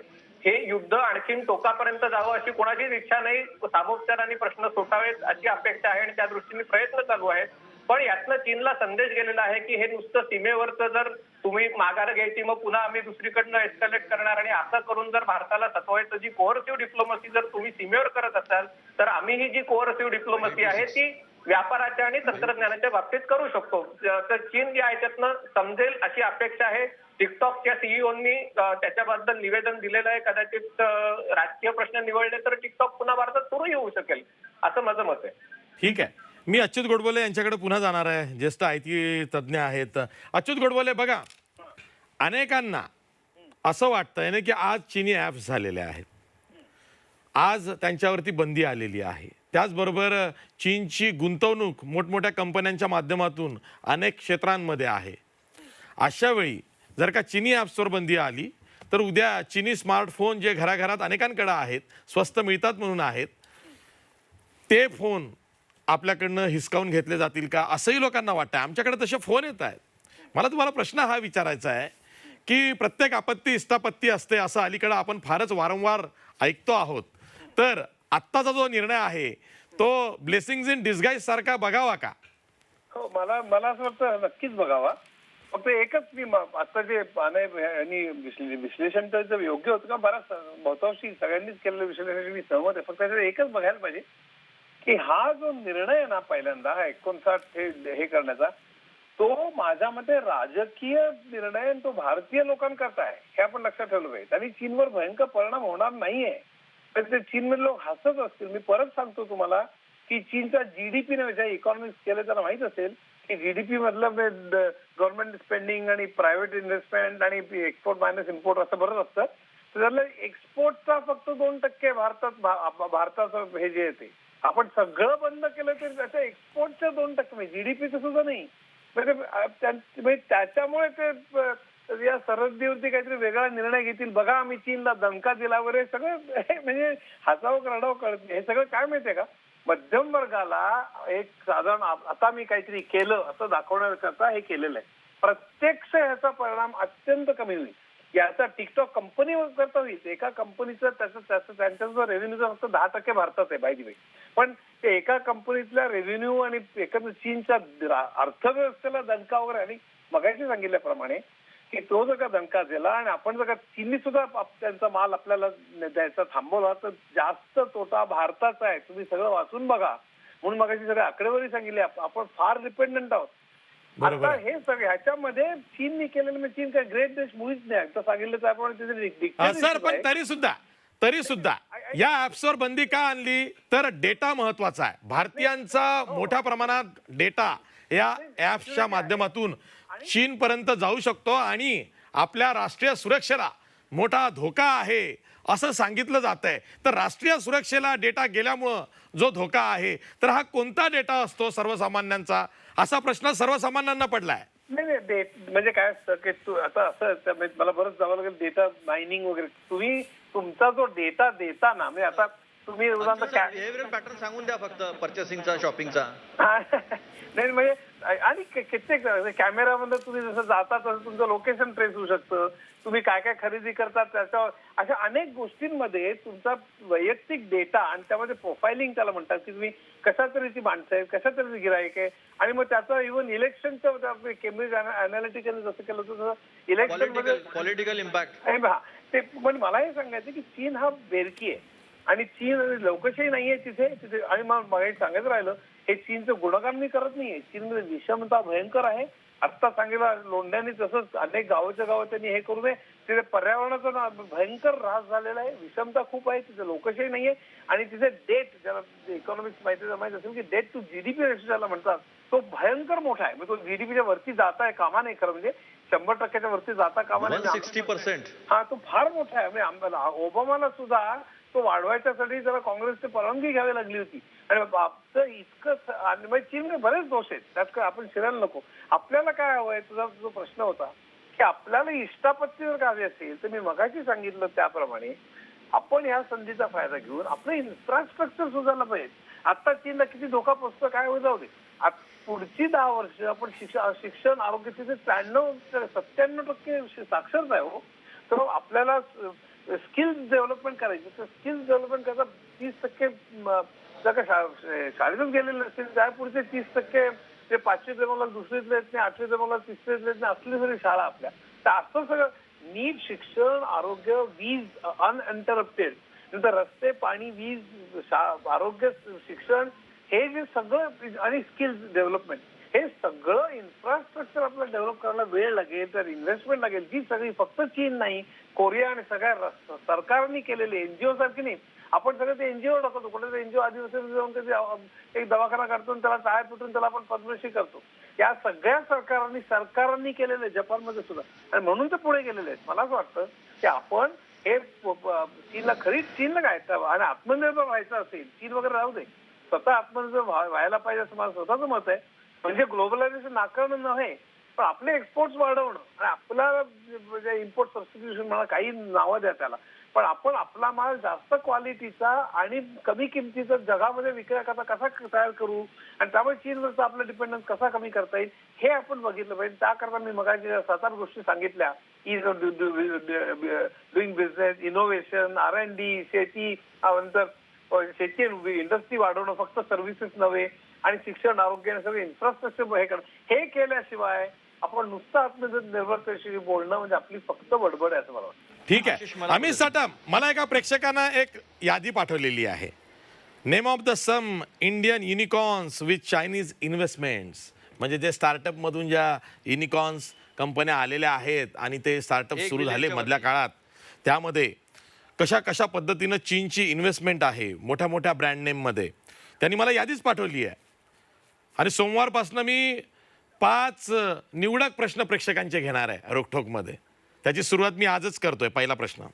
हे युद्ध आणखीन टोकापर्यंत जावं अशी कोणाचीच इच्छा नाही, सामोपचाराने प्रश्न सुटावेत अशी अपेक्षा आहे आणि त्या दृष्टीने प्रयत्न चालू आहेत. पण यातनं चीनला संदेश गेलेला आहे की हे नुसतं सीमेवरचं जर तुम्ही माघार घ्यायची मग पुन्हा आम्ही दुसरीकडनं एस्केलेट करणार आणि असं करून जर भारताला सतवायचं, जी कोअर्सिव्ह डिप्लोमसी जर तुम्ही सीमेवर करत असाल तर आम्ही ही जी कोअर्सिव्ह डिप्लोमसी आहे ती व्यापाराच्या आणि तंत्रज्ञानाच्या बाबतीत करू शकतो. तर चीन या याच्यातनं समजेल अशी अपेक्षा आहे. टिकटॉकच्या सीईओनी त्याच्याबद्दल निवेदन दिलेलं आहे. कदाचित राजकीय प्रश्न निवडले तर टिकटॉक पुन्हा भारतात सुरू येऊ शकेल असं माझं मत आहे. ठीक आहे, मी अच्युत गोडबोले यांच्याकडे पुन्हा जाणार आहे, ज्येष्ठ IT तज्ज्ञ आहेत. अच्युत गोडबोले, बघा, अनेकांना असं वाटतंय ना की आज चीनी ॲप्स झालेले आहेत, आज त्यांच्यावरती बंदी आलेली आहे. त्याचबरोबर चीनची गुंतवणूक मोठमोठ्या कंपन्यांच्या माध्यमातून अनेक क्षेत्रांमध्ये आहे. अशा वेळी जर का चीनी ॲप्सवर बंदी आली तर उद्या चीनी स्मार्टफोन जे घराघरात अनेकांकडे आहेत, स्वस्त मिळतात म्हणून आहेत, ते फोन आपल्याकडनं हिसकावून घेतले जातील का असंही लोकांना वाटतं. आमच्याकडे तसे फोन येत आहेत. मला तुम्हाला प्रश्न हा विचारायचा आहे की प्रत्येक आपत्ती इष्टापत्ती असते असं अलीकडं आपण फारच वारंवार ऐकतो आहोत. तर आत्ताचा जो निर्णय आहे तो ब्लेसिंग्स इन डिस्गाईज सारखा बघावा का? हो, मला असं वाटतं नक्कीच बघावा. फक्त एकच मी आता जे विश्लेषण तर योग्य होतं का, बराच बहुतांशी सगळ्यांनीच केलेलं विश्लेषण मी सहमत आहे. फक्त त्याच्यात एकच बघायला पाहिजे की हा जो निर्णय आहे ना पहिल्यांदा हा 59 हे करण्याचा, तो माझ्या मते राजकीय निर्णय तो भारतीय लोकांकरता आहे हे आपण लक्षात ठेवलं पाहिजे. आणि चीनवर भयंकर परिणाम होणार नाहीये. तर ते चीनमधले लोक हसत असतील. मी परत सांगतो तुम्हाला की चीनचा जीडीपी ने इकॉनॉमिक्स केले त्यांना माहित असेल की जीडीपी मधलं गव्हर्नमेंट स्पेंडिंग आणि प्रायव्हेट इन्व्हेस्टमेंट आणि एक्सपोर्ट मायनस इम्पोर्ट असं बरंच असतं. तर त्यातलं एक्सपोर्टचा फक्त 2% भारताचं हे जे आहे ते आपण सगळं बंद केलं तरी त्याच्या एक्सपोर्टच्या 2% जीडीपीचं सुद्धा नाही. म्हणजे त्याच्यामुळे ते या सरहद्दीवरती काहीतरी वेगळा निर्णय घेतील. बघा आम्ही चीनला दणका दिला वगैरे सगळं म्हणजे हसावं करडावं कळत नाही. हे सगळं काय माहितीये का, मध्यम वर्गाला एक साधारण आता मी काहीतरी केलं असं दाखवण्याकरता हे केलेलं आहे. प्रत्यक्ष ह्याचा परिणाम अत्यंत कमी होईल. याचा टिकटॉक कंपनी करता होईल. एका कंपनीचं त्यांचा जो रेव्हेन्यूचा फक्त 10% भारतात आहे बाय द वे. पण ते एका कंपनीतल्या रेव्हेन्यू आणि एकंदर चीनच्या अर्थव्यवस्थेला दणका वगैरे, आणि मगाशी सांगितल्याप्रमाणे की तो जर का दणका दिला आणि आपण जर का चीननी सुद्धा त्यांचा माल आपल्याला द्यायचा थांबवला तर जास्त तोटा भारताचा आहे. तुम्ही सगळं वाचून बघा. म्हणून मगाशी सगळे आकडेवारी सांगितली, आपण फार डिपेंडंट आहोत. आता हे सगळं ह्याच्यामध्ये चीननी केलेलं, म्हणजे चीन काय ग्रेट देश मुळीच नाही. तर सांगितलं त्याप्रमाणे सर, पण तरी सुद्धा या ऍप्सवर बंदी का आणली तर डेटा महत्वाचा आहे. भारतीयांचा मोठ्या प्रमाणात डेटा या ऍप्सच्या माध्यमातून चीन पर्यंत जाऊ शकतो आणि आपल्या राष्ट्रीय सुरक्षेला मोठा धोका आहे असं सांगितलं जात आहे. तर राष्ट्रीय सुरक्षेला डेटा गेल्यामुळं जो धोका आहे तर हा कोणता डेटा असतो सर्वसामान्यांचा, असा प्रश्न सर्वसामान्यांना पडलाय. नाही म्हणजे काय असतं की तू आता असं मला बरंच जावं लागेल डेटा मायनिंग वगैरे. तुम्ही तुमचा जो डेटा देता ना, म्हणजे आता तुम्ही बिहेवियर पॅटर्न सांगून द्या फक्त पर्चेसिंगचा, शॉपिंगचा. नाही म्हणजे आणि कित्येक कॅमेरामध्ये तुम्ही जसं जाता तसं तुमचं लोकेशन ट्रेस होऊ शकतं. तुम्ही काय काय खरेदी करतात त्याच्यावर अशा अनेक गोष्टींमध्ये तुमचा वैयक्तिक डेटा आणि त्यामध्ये प्रोफायलिंग त्याला म्हणतात की तुम्ही कशा तऱ्हेची माणसं आहेत, कशा तऱ्हेची गिराईक आहे. आणि मग त्याचं इव्हन इलेक्शनचं केम्ब्रिज अनालिटिकल जसं केलं होतं तसं इलेक्शन मध्ये पॉलिटिकल इम्पॅक्ट ते. पण मला हे सांगायचं की चीन हा बेरकी आहे आणि चीन लोकशाही नाहीये तिथे. आणि मग सांगायचं राहिलं, हे चीनचं गुणगान मी करत नाहीये. चीनमध्ये विषमता भयंकर आहे. आत्ता सांगितलं लोंढ्यांनी तसंच अनेक गावाच्या गावात त्यांनी हे करू नये. तिथे पर्यावरणाचा भयंकर ऱ्हास झालेला आहे, विषमता खूप आहे, तिथे लोकशाही नाहीये. आणि तिथे डेट, ज्याला इकॉनॉमिक्स माहिती असेल की डेट टू जीडीपी रेशो ज्याला म्हणतात तो भयंकर मोठा आहे. म्हणजे तो जीडीपीच्या वरती जात आहे कामा नाही खरं. म्हणजे 100% वरती जाता कामा नये. 160%. हा, तो फार मोठा आहे. म्हणजे ओबामाला सुद्धा तो वाढवायच्यासाठी जरा काँग्रेसची परवानगी घ्यावी लागली होती. आणि आपलं इतकं आणि म्हणजे चीनने बरेच दोष आहेत, त्यात काय आपण शिरायला नको. आपल्याला काय हवंय, तुझा जो प्रश्न होता की आपल्याला इष्टापत्ती जर हवी असेल तर मी मगाशी सांगितलं त्याप्रमाणे आपण या संधीचा फायदा घेऊन आपलं इन्फ्रास्ट्रक्चर सुधारलं पाहिजे. आता चीनला किती धोका पोचतो काय होऊ जाऊ दे. पुढची 10 वर्ष आपण शिक्षण आरोग्य तिथे 97% साक्षरता आहे हो. तर आपल्याला स्किल्स डेव्हलपमेंट करायची, तर स्किल्स डेव्हलपमेंट करता 30% शाळेतच गेलेले असतील त्या पुढचे 30% ते 5वीतले मुलं दुसरीतले येत नाही, 8वीतले मुलं तिसरीतले येत नाही, असली सगळी शाळा आपल्या. तर असं सगळं नीट शिक्षण, आरोग्य, वीज अनइंटरप्टेड, नंतर रस्ते, पाणी, वीज, आरोग्य, शिक्षण, हे जे सगळं आणि स्किल्स डेव्हलपमेंट, हे सगळं इन्फ्रास्ट्रक्चर आपल्याला डेव्हलप करायला वेळ लागेल, तर इन्व्हेस्टमेंट लागेल. जी सगळी फक्त चीन नाही, कोरिया आणि सगळ्या सरकारने केलेले एनजीओ सारखी नाही. आपण सगळं ते एनजीओ टाकतो. कुठे एनजीओ आदिवासी जाऊन कधी एक दवाखाना करतो, त्याला टाळ्या पिटून त्याला आपण पद्मश्री करतो. या सगळ्या सरकारांनी केलेले जपानमध्ये सुद्धा, आणि म्हणून ते पुढे गेलेले आहेत. मला असं वाटतं की आपण हे चीनला काय आणि आत्मनिर्भर व्हायचं असेल, चीन वगैरे राहू दे, स्वतः आत्मनिर्भर व्हायला पाहिजे असं माझं स्वतःचं मत आहे. म्हणजे ग्लोबलायझेशन नाकारणं नव्हे, पण आपले एक्सपोर्ट्स वाढवणं आणि आपला इम्पोर्ट सबस्टिट्यूशन म्हणा, काही नावं द्या त्याला, पण आपण आपला माल जास्त क्वालिटीचा आणि कमी किमतीचा जगामध्ये विक्री कसा तयार करू आणि त्यामुळे चीनवरचा आपला डिपेंडन्स कसा कमी करता येईल हे आपण बघितलं पाहिजे. त्याकरता मी मगाशी 7-8 गोष्टी सांगितल्या. Is of doing business, innovation, R&D, शेती, नंतर शेती इंडस्ट्री वाढवणं, फक्त सर्व्हिसेस नव्हे, आणि शिक्षण, आरोग्य, सगळं इन्फ्रास्ट्रक्चर हे करणं. हे केल्याशिवाय आपण नुसतं आत्मनिर्भरतेविषयी बोलणं म्हणजे आपली फक्त बडबड आहे असं मला वाटतं. ठीक आहे. अमित साटम, मला एका प्रेक्षकांना एक यादी पाठवलेली आहे. Name of the some Indian unicorns with Chinese investments, म्हणजे जे स्टार्टअप मधून ज्या युनिकॉर्न्स कंपन्या आलेल्या आहेत आणि ते स्टार्टअप सुरू झाले मधल्या काळात, त्यामध्ये कशा कशा पद्धतीनं चीनची इन्व्हेस्टमेंट आहे मोठ्या मोठ्या ब्रँड नेममध्ये, त्यांनी मला यादीच पाठवली आहे. आणि सोमवारपासून मी 5 निवडक प्रश्न प्रेक्षकांचे घेणार आहे रोकठोकमध्ये. त्याची सुरुवात मी आजच करतोय. पहिला प्रश्न,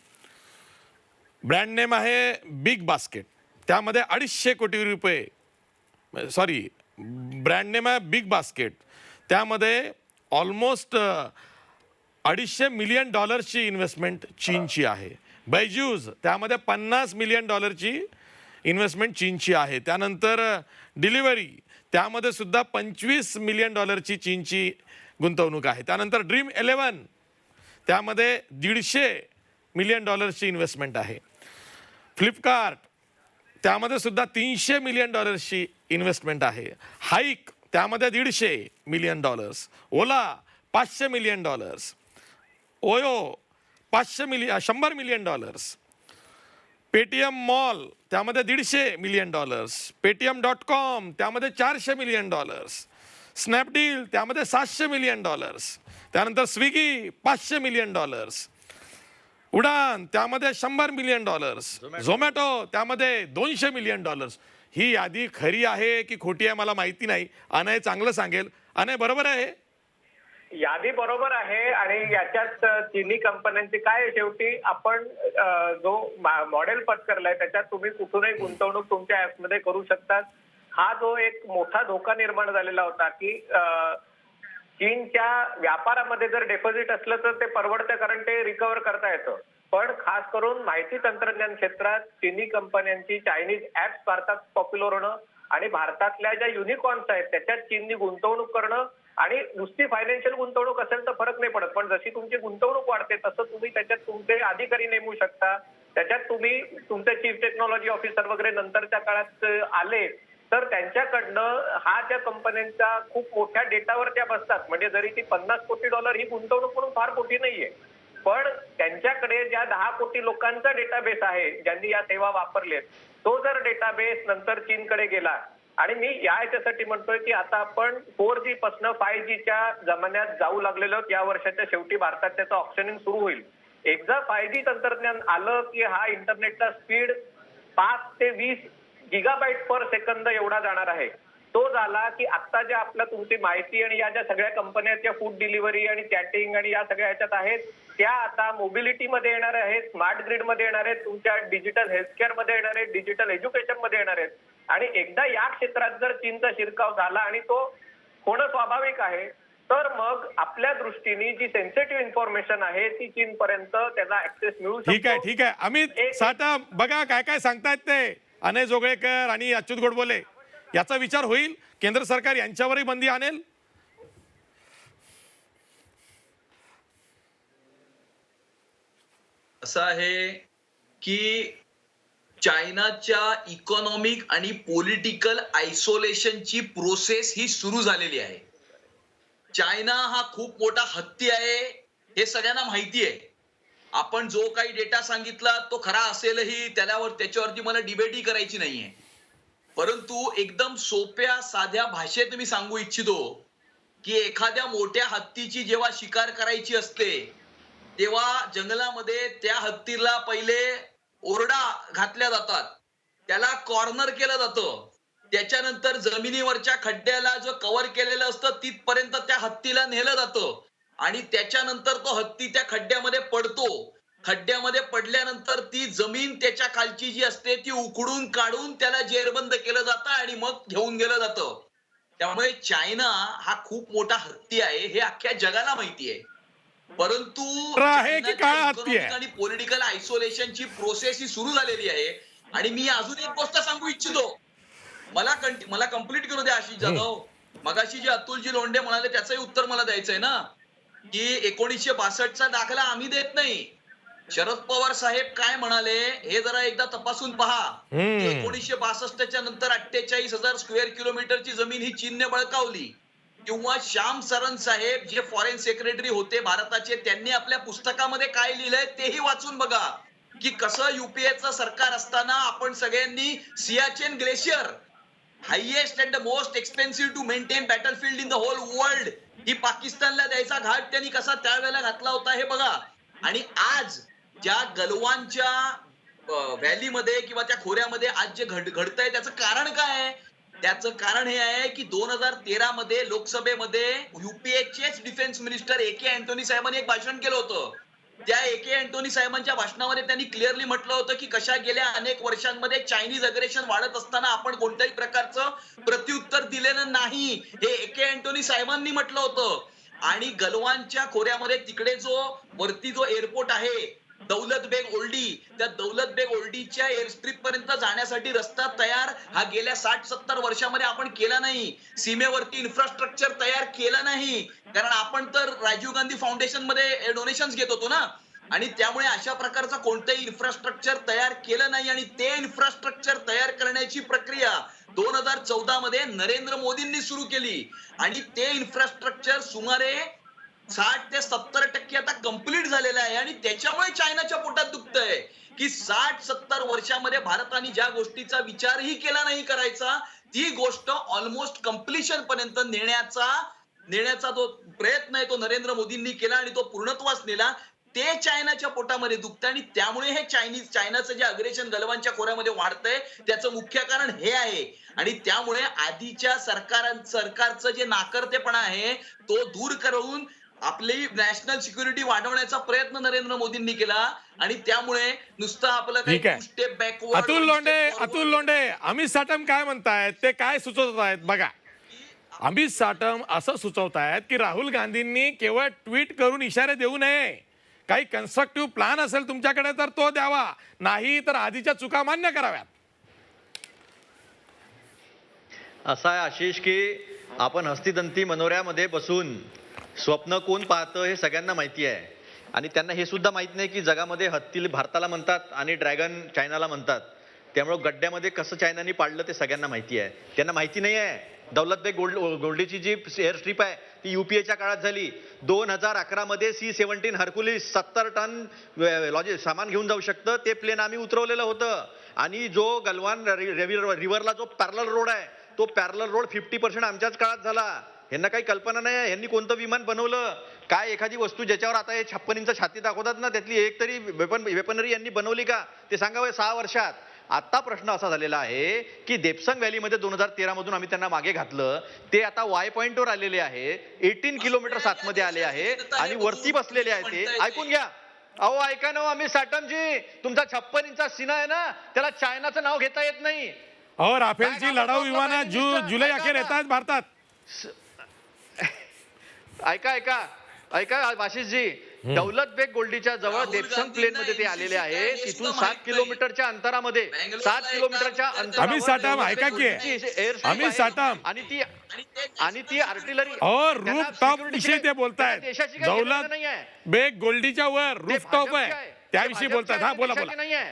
ब्रँड नेम आहे बिग बास्केट, त्यामध्ये 250 कोटी रुपये, सॉरी, ब्रँड नेम आहे बिग बास्केट, त्यामध्ये ऑलमोस्ट $250 मिलियन इन्व्हेस्टमेंट चीनची आहे. बैजूस, त्यामध्ये $50 मिलियन इन्व्हेस्टमेंट चीनची आहे. त्यानंतर डिलिव्हरी, त्यामध्ये सुद्धा $25 मिलियन चीनची गुंतवणूक आहे. त्यानंतर Dream11, त्यामध्ये $150 मिलियन इन्व्हेस्टमेंट आहे. फ्लिपकार्ट, त्यामध्ये सुद्धा $300 मिलियन इन्व्हेस्टमेंट आहे. हाईक, त्यामध्ये $150 मिलियन. ओला $500 million. OYO $100 million. Paytm mall, त्यामध्ये $150 मिलियन. Paytm.com, त्यामध्ये $400 मिलियन. स्नॅपडील, त्यामध्ये $700 मिलियन. त्यानंतर स्विगी $500 मिलियन. उडान, त्यामध्ये $100 मिलियन. झोमॅटो, त्यामध्ये $200 मिलियन. ही यादी खरी आहे की खोटी आहे मला माहिती नाही. अनय चांगलं सांगेल. अनय, बरोबर आहे? यादी बरोबर आहे. आणि याच्यात चीनी कंपन्यांची काय आहे, शेवटी आपण जो मॉडेल पत्करलाय त्याच्यात तुम्ही कुठूनही गुंतवणूक तुमच्या ऍपमध्ये करू शकतात. हा जो एक मोठा धोका निर्माण झालेला होता की चीनच्या व्यापारामध्ये जर डेपॉझिट असलं तर ते परवडतं, कारण ते रिकव्हर करता येतं. पण खास करून माहिती तंत्रज्ञान क्षेत्रात चीनी कंपन्यांची चायनीज ऍप्स भारतात पॉप्युलर होणं आणि भारतातल्या ज्या युनिकॉर्न्स आहेत त्याच्यात चीननी गुंतवणूक करणं, आणि नुसती फायनान्शियल गुंतवणूक असेल तर फरक नाही पडत, पण जशी तुमची गुंतवणूक वाढते तसं तुम्ही त्याच्यात तुमचे अधिकारी नेमू शकता. त्याच्यात तुम्ही तुमचे चीफ टेक्नॉलॉजी ऑफिसर वगैरे नंतरच्या काळात आले तर त्यांच्याकडनं हा ज्या कंपन्यांचा खूप मोठ्या डेटावर त्या बसतात. म्हणजे जरी ती $50 कोटी ही गुंतवणूक म्हणून फार मोठी नाहीये, पण त्यांच्याकडे ज्या 10 कोटी लोकांचा डेटाबेस आहे ज्यांनी या सेवा वापरलेत, तो जर डेटाबेस नंतर चीनकडे गेला, आणि मी याच्यासाठी म्हणतोय की आता आपण 4G पासून 5Gच्या जमान्यात जाऊ लागलेलो आहोत. या वर्षाच्या शेवटी भारतात त्याचं ऑप्शनिंग सुरू होईल. एकदा 5G तंत्रज्ञान आलं की हा इंटरनेटचा स्पीड 5 ते 20 गिगाबाईट पर सेकंद एवढा जाणार आहे. तो झाला की आता ज्या आपल्या तुमची माहिती आणि या ज्या सगळ्या कंपन्या त्या फूड डिलिव्हरी आणि चॅटिंग आणि या सगळ्या ह्याच्यात आहेत, त्या आता मोबिलिटीमध्ये येणार आहेत, स्मार्ट ग्रिडमध्ये येणार आहेत, तुमच्या डिजिटल हेल्थकेअर मध्ये येणार आहेत, डिजिटल एज्युकेशन मध्ये येणार आहेत. आणि एकदा या क्षेत्रात जर चीनचा शिरकाव झाला आणि तो होणं स्वाभाविक आहे, तर मग आपल्या दृष्टीने जी सेन्सिटिव्ह इन्फॉर्मेशन आहे ती चीनपर्यंत त्याचा ऍक्सेस मिळू शकतो. ठीक आहे अमित साटम, बघा काय काय सांगतायत ते अनय जोगळेकर आणि अच्युत गोडबोले. याचा विचार होईल, केंद्र सरकार यांच्यावरही बंदी आणेल. असं आहे की चायनाच्या इकॉनॉमिक आणि पॉलिटिकल आयसोलेशनची प्रोसेस ही सुरू झालेली आहे. चायना हा खूप मोठा हत्ती आहे हे सगळ्यांना माहिती आहे. आपण जो काही डेटा सांगितला तो खरा असेलही त्याच्यावरती मला डिबेटही करायची नाहीये. परंतु एकदम सोप्या साध्या भाषेत मी सांगू इच्छितो की एखाद्या मोठ्या हत्तीची जेव्हा शिकार करायची असते तेव्हा जंगलामध्ये त्या हत्तीला पहिले ओरडा घातल्या जातात, त्याला कॉर्नर केलं जातं, त्याच्यानंतर जमिनीवरच्या खड्ड्याला जो कव्हर केलेलं असतं तिथपर्यंत त्या हत्तीला नेलं जातं आणि त्याच्यानंतर तो हत्ती त्या खड्ड्यामध्ये पडतो. खड्ड्यामध्ये पडल्यानंतर ती जमीन त्याच्या खालची जी असते ती उखडून काढून त्याला जेरबंद केलं जातं आणि मग घेऊन गेलं जातं. त्यामुळे चायना हा खूप मोठा हत्ती आहे हे अख्ख्या जगाला माहिती आहे. परंतु आहे की काय हत्ती आहे? आणि पॉलिटिकल आयसोलेशनची प्रोसेस ही सुरू झालेली आहे. आणि मी अजून एक गोष्ट सांगू इच्छितो, मला कंप्लीट करू द्या आशिष जाधव. मगाशी जे अतुलजी लोंढे म्हणाले त्याचंही उत्तर मला द्यायचंय ना, की 1962चा दाखला आम्ही देत नाही. शरद पवार साहेब काय म्हणाले हे जरा एकदा तपासून पहा. 1962च्या नंतर 48,000 स्क्वेअर किलोमीटरची जमीन ही चीनने बळकावली. किंवा श्याम सरन साहेब जे फॉरेन सेक्रेटरी होते भारताचे, त्यांनी आपल्या पुस्तकामध्ये काय लिहिलंय तेही वाचून बघा की कसं युपीएचं सरकार असताना आपण सगळ्यांनी Siachen glacier, highest and the most expensive to maintain battlefield in the whole world, ही पाकिस्तानला द्यायचा घाट त्यांनी कसा त्यावेळेला घातला होता हे बघा. आणि आज ज्या गलवानच्या व्हॅलीमध्ये किंवा त्या खोऱ्यामध्ये आज जे घडतंय त्याचं कारण काय आहे? त्याचं कारण हे आहे की 2013 मध्ये लोकसभेमध्ये युपीएचेच डिफेन्स मिनिस्टर ए के अँटोनी साहेबांनी एक भाषण केलं होतं. त्या ए के अँटोनी साहेबांच्या भाषणामध्ये त्यांनी क्लिअरली म्हटलं होतं की कशा गेल्या अनेक वर्षांमध्ये चायनीज अग्रेशन वाढत असताना आपण कोणत्याही प्रकारचं प्रत्युत्तर दिलेलं नाही, हे ए के अँटोनी साहेबांनी म्हटलं होतं. आणि गलवानच्या खोऱ्यामध्ये तिकडे वरती जो एअरपोर्ट आहे दौलत बेग ओल्डी, त्या दौलत बेग ओल्डीच्या एअरस्ट्रीप पर्यंत जाण्यासाठी रस्ता तयार हा गेल्या 60-70 वर्षामध्ये आपण केला नाही. सीमेवरती इन्फ्रास्ट्रक्चर तयार केलं नाही, कारण आपण तर राजीव गांधी फाउंडेशन मध्ये डोनेशन्स घेत होतो ना. आणि त्यामुळे अशा प्रकारचं कोणतंही इन्फ्रास्ट्रक्चर तयार केलं नाही. आणि ते इन्फ्रास्ट्रक्चर तयार करण्याची प्रक्रिया 2014 मध्ये नरेंद्र मोदींनी सुरू केली. आणि ते इन्फ्रास्ट्रक्चर सुमारे 60 ते 70% आता कंप्लीट झालेलं आहे. आणि त्याच्यामुळे चायनाच्या पोटात दुखतंय की 60-70 वर्षामध्ये भारताने ज्या गोष्टीचा विचारही केला नाही करायचा, ती गोष्ट ऑलमोस्ट कम्प्लिशन पर्यंत नेण्याचा जो प्रयत्न आहे तो नरेंद्र मोदींनी केला आणि तो पूर्णत्वास नेला. ते चायनाच्या पोटामध्ये दुखतंय. आणि त्यामुळे हे चायनाचं जे अग्रेशन गलवानच्या खोऱ्यामध्ये वाढतंय त्याचं मुख्य कारण हे आहे. आणि त्यामुळे आधीच्या सरकारचं जे नाकर्तेपणा आहे तो दूर करून आपली नॅशनल सिक्युरिटी वाढवण्याचा प्रयत्न नरेंद्र मोदींनी केला. आणि त्यामुळे नुसतं आपलं काही स्टेप बॅकवर्ड. अतुल लोंढे, अमित साटम काय म्हणतायत, ते काय सुचवत आहेत बघा. अमित साटम असं सुचवतायत की राहुल गांधींनी केवळ ट्विट करून इशारे देऊ नये, काही कन्स्ट्रक्टिव्ह प्लॅन असेल तुमच्याकडे तर तो द्यावा, नाही तर आधीच्या चुका मान्य कराव्यात. असं आहे आशिष की आपण हस्तिदंती मनोऱ्यामध्ये बसून स्वप्न कोण पाहतं हे सगळ्यांना माहिती आहे. आणि त्यांना हे सुद्धा माहित नाही की जगामध्ये हत्ती भारताला म्हणतात आणि ड्रॅगन चायनाला म्हणतात. त्यामुळे गड्ड्यामध्ये कसं चायनाने पाडलं ते सगळ्यांना माहिती आहे. त्यांना माहिती नाही आहे दौलत बेग गोल्डीची जी एअर स्ट्रीप आहे ती युपीएच्या काळात झाली. 2011 मध्ये C-17 हर्कुलिस 70 टन सामान घेऊन जाऊ शकतं ते प्लेन आम्ही उतरवलेलं होतं. आणि जो गलवान रिव्हरला जो पॅरलल रोड आहे तो पॅरलल रोड 50% आमच्याच काळात झाला. यांना काही कल्पना नाही यांनी कोणतं विमान बनवलं काय. एखादी वस्तू ज्याच्यावर आता हे 56 इंच छाती दाखवतात ना त्यातली एक तरी वेपनरी यांनी बनवली का ते सांगावं 6 वर्षात. आता प्रश्न असा झालेला आहे की देपसंग व्हॅलीमध्ये 2013 मधून आम्ही त्यांना मागे घातलं, ते आता वाय पॉइंटवर आलेले आहे, 18 किलोमीटर आतमध्ये आले आहे आणि वरती बसलेले आहे. ते ऐकून घ्या. अहो ऐका ना आम्ही साटमजी, तुमचा 56 इंचा सीना आहे ना, त्याला चायनाचं नाव घेता येत नाही. अहो राफेलची लढाऊ विमानं जुलै अखेर येत आहेत भारतात. ऐका ऐका ऐका आशिषजी, दौलत बेग गोल्डीच्या जवळ देपसंग प्लेन मध्ये ते आलेले आहे. तिथून 7 किलोमीटरच्या अंतरामध्ये, 7 किलोमीटरच्या आम्ही साटम ऐका की आम्ही साटम आणि ती आर्टिलरी रूफटॉप विषयी ते बोलतायत. दौलत बेग गोल्डीच्या वर रूफटॉप आहे, त्याविषयी बोलतात. हा बोला बोला. नाहीये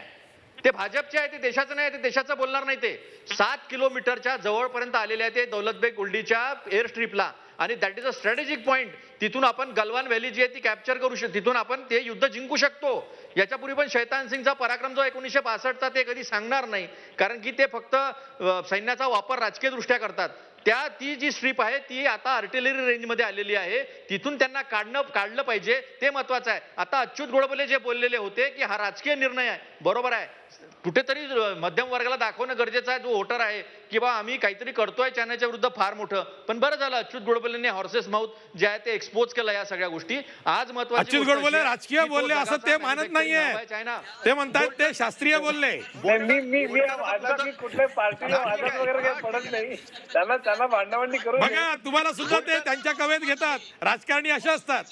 ते भाजपचे आहे, ते देशाचं नाही, ते देशाचं बोलणार नाही. ते 7 किलोमीटरच्या जवळपर्यंत आलेले आहे ते दौलत बेग गोल्डीच्या एअर स्ट्रीपला, आणि that is a strategic point. तिथून आपण गलवान व्हॅली जी आहे ती कॅप्चर करू शकतो, तिथून आपण ते युद्ध जिंकू शकतो. याच्यापूर्वी पण शैतान सिंगचा पराक्रम जो 1965चा ते कधी सांगणार नाही, कारण की ते फक्त सैन्याचा वापर राजकीय दृष्ट्या करतात. ती जी स्ट्रीप आहे ती आता आर्टिलरी रेंजमध्ये आलेली आहे, तिथून त्यांना काढलं पाहिजे, ते महत्वाचं आहे. आता अच्युत गोडबोले जे बोललेले होते की हा राजकीय निर्णय आहे, बरोबर आहे. कुठेतरी मध्यम वर्गाला दाखवणं गरजेचं आहे, जो वोटर आहे, की बा आम्ही काहीतरी करतोय चायनाच्या विरुद्ध फार मोठं. पण बरं झालं अच्युत गोडबोलेंनी हॉर्सेस माउथ जे आहे ते एक्सपोज केलं या सगळ्या गोष्टी. आज महत्वाची अच्युत गोडबोले राजकीय बोलले असं ते मानत नाहीये, ते म्हणतात ते शास्त्रीय बोलले. मी कुठल्याही पार्टीला वादत वगैरे काही पडत नाही. त्यांना भांडाभांडी करू. बघा तुम्हाला सुद्धा ते त्यांच्या कवेत घेतात. राजकारणी अशा असतात.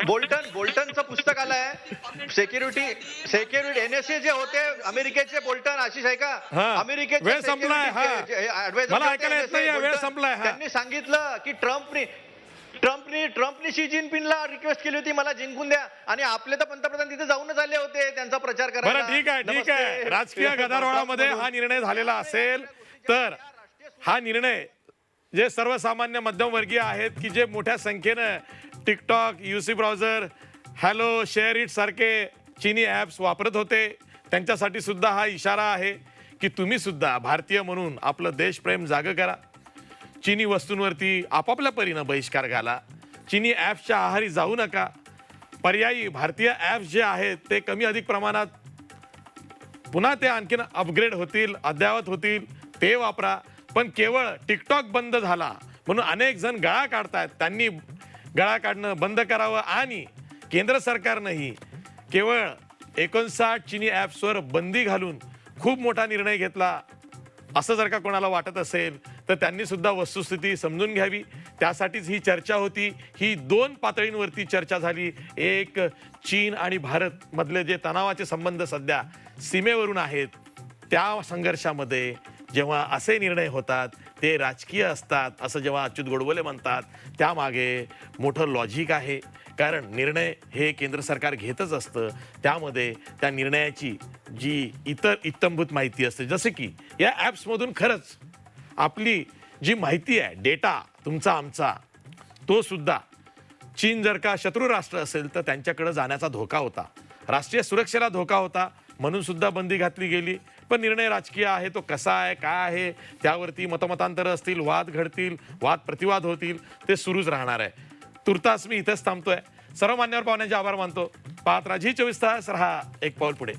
बोल्टनचं पुस्तक आलंय, सिक्युरिटी एनएसए जे होते अमेरिकेचे. बोल्टन आशिष आहे का? अमेरिकेचे वेळ संपलाय. मला ऐकायला येत नाही, वेळ संपलाय. त्यांनी सांगितलं की ट्रम्पनी शी जिनपिंगला रिक्वेस्ट केली होती मला जिंकून द्या, आणि आपले तर पंतप्रधान तिथे जाऊनच आले होते त्यांचा प्रचार करायला. बरं ठीक आहे. राजकीय गदारोळामध्ये हा निर्णय झालेला असेल तर हा निर्णय जे सर्वसामान्य मध्यमवर्गीय आहेत की जे मोठ्या संख्येनं TikTok, UC browser, hello, share it सारखे चीनी ॲप्स वापरत होते, त्यांच्यासाठी सुद्धा हा इशारा आहे की तुम्ही सुद्धा भारतीय म्हणून आपलं देशप्रेम जागं करा. चीनी वस्तूंवरती आपापल्या परीनं बहिष्कार घाला. चीनी ॲप्सच्या आहारी जाऊ नका. पर्यायी भारतीय ॲप्स जे आहेत ते कमी अधिक प्रमाणात पुन्हा ते आणखीन अपग्रेड होतील, अद्ययावत होतील, ते वापरा. पण केवळ टिकटॉक बंद झाला म्हणून अनेक जण गळा काढतायत, त्यांनी गळा काढणं बंद करावं. आणि केंद्र सरकारनंही केवळ 59 चीनी ॲप्सवर बंदी घालून खूप मोठा निर्णय घेतला असं जर का कोणाला वाटत असेल तर त्यांनी सुद्धा वस्तुस्थिती समजून घ्यावी. त्यासाठीच ही चर्चा होती. ही 2 पातळींवरती चर्चा झाली. एक, चीन आणि भारत मधले जे तणावाचे संबंध सध्या सीमेवरून आहेत, त्या संघर्षामध्ये जेव्हा असे निर्णय होतात ते राजकीय असतात असं जेव्हा अच्युत गोडबोले म्हणतात, त्यामागे मोठं लॉजिक आहे. कारण निर्णय हे केंद्र सरकार घेतच असतं, त्यामध्ये त्या निर्णयाची जी इतर इत्तंभूत माहिती असते, जसे की या ॲप्समधून खरंच आपली जी माहिती आहे, डेटा तुमचा आमचा, तो सुद्धा चीन जर का शत्रू राष्ट्र असेल तर त्यांच्याकडे जाण्याचा धोका होता, राष्ट्रीय सुरक्षेला धोका होता, म्हणून सुद्धा बंदी घातली गेली. पण निर्णय राजकीय आहे, तो कसा आहे, काय आहे, त्यावरती मतमतांतरं असतील, वाद घडतील, वाद प्रतिवाद होतील, ते सुरूच राहणार आहे. तुर्तास मी इथेच थांबतोय. सर्व मान्यवर पाहुण्यांचे आभार मानतो. पाहत राहा झी 24 तास. रहा एक पाऊल पुढे.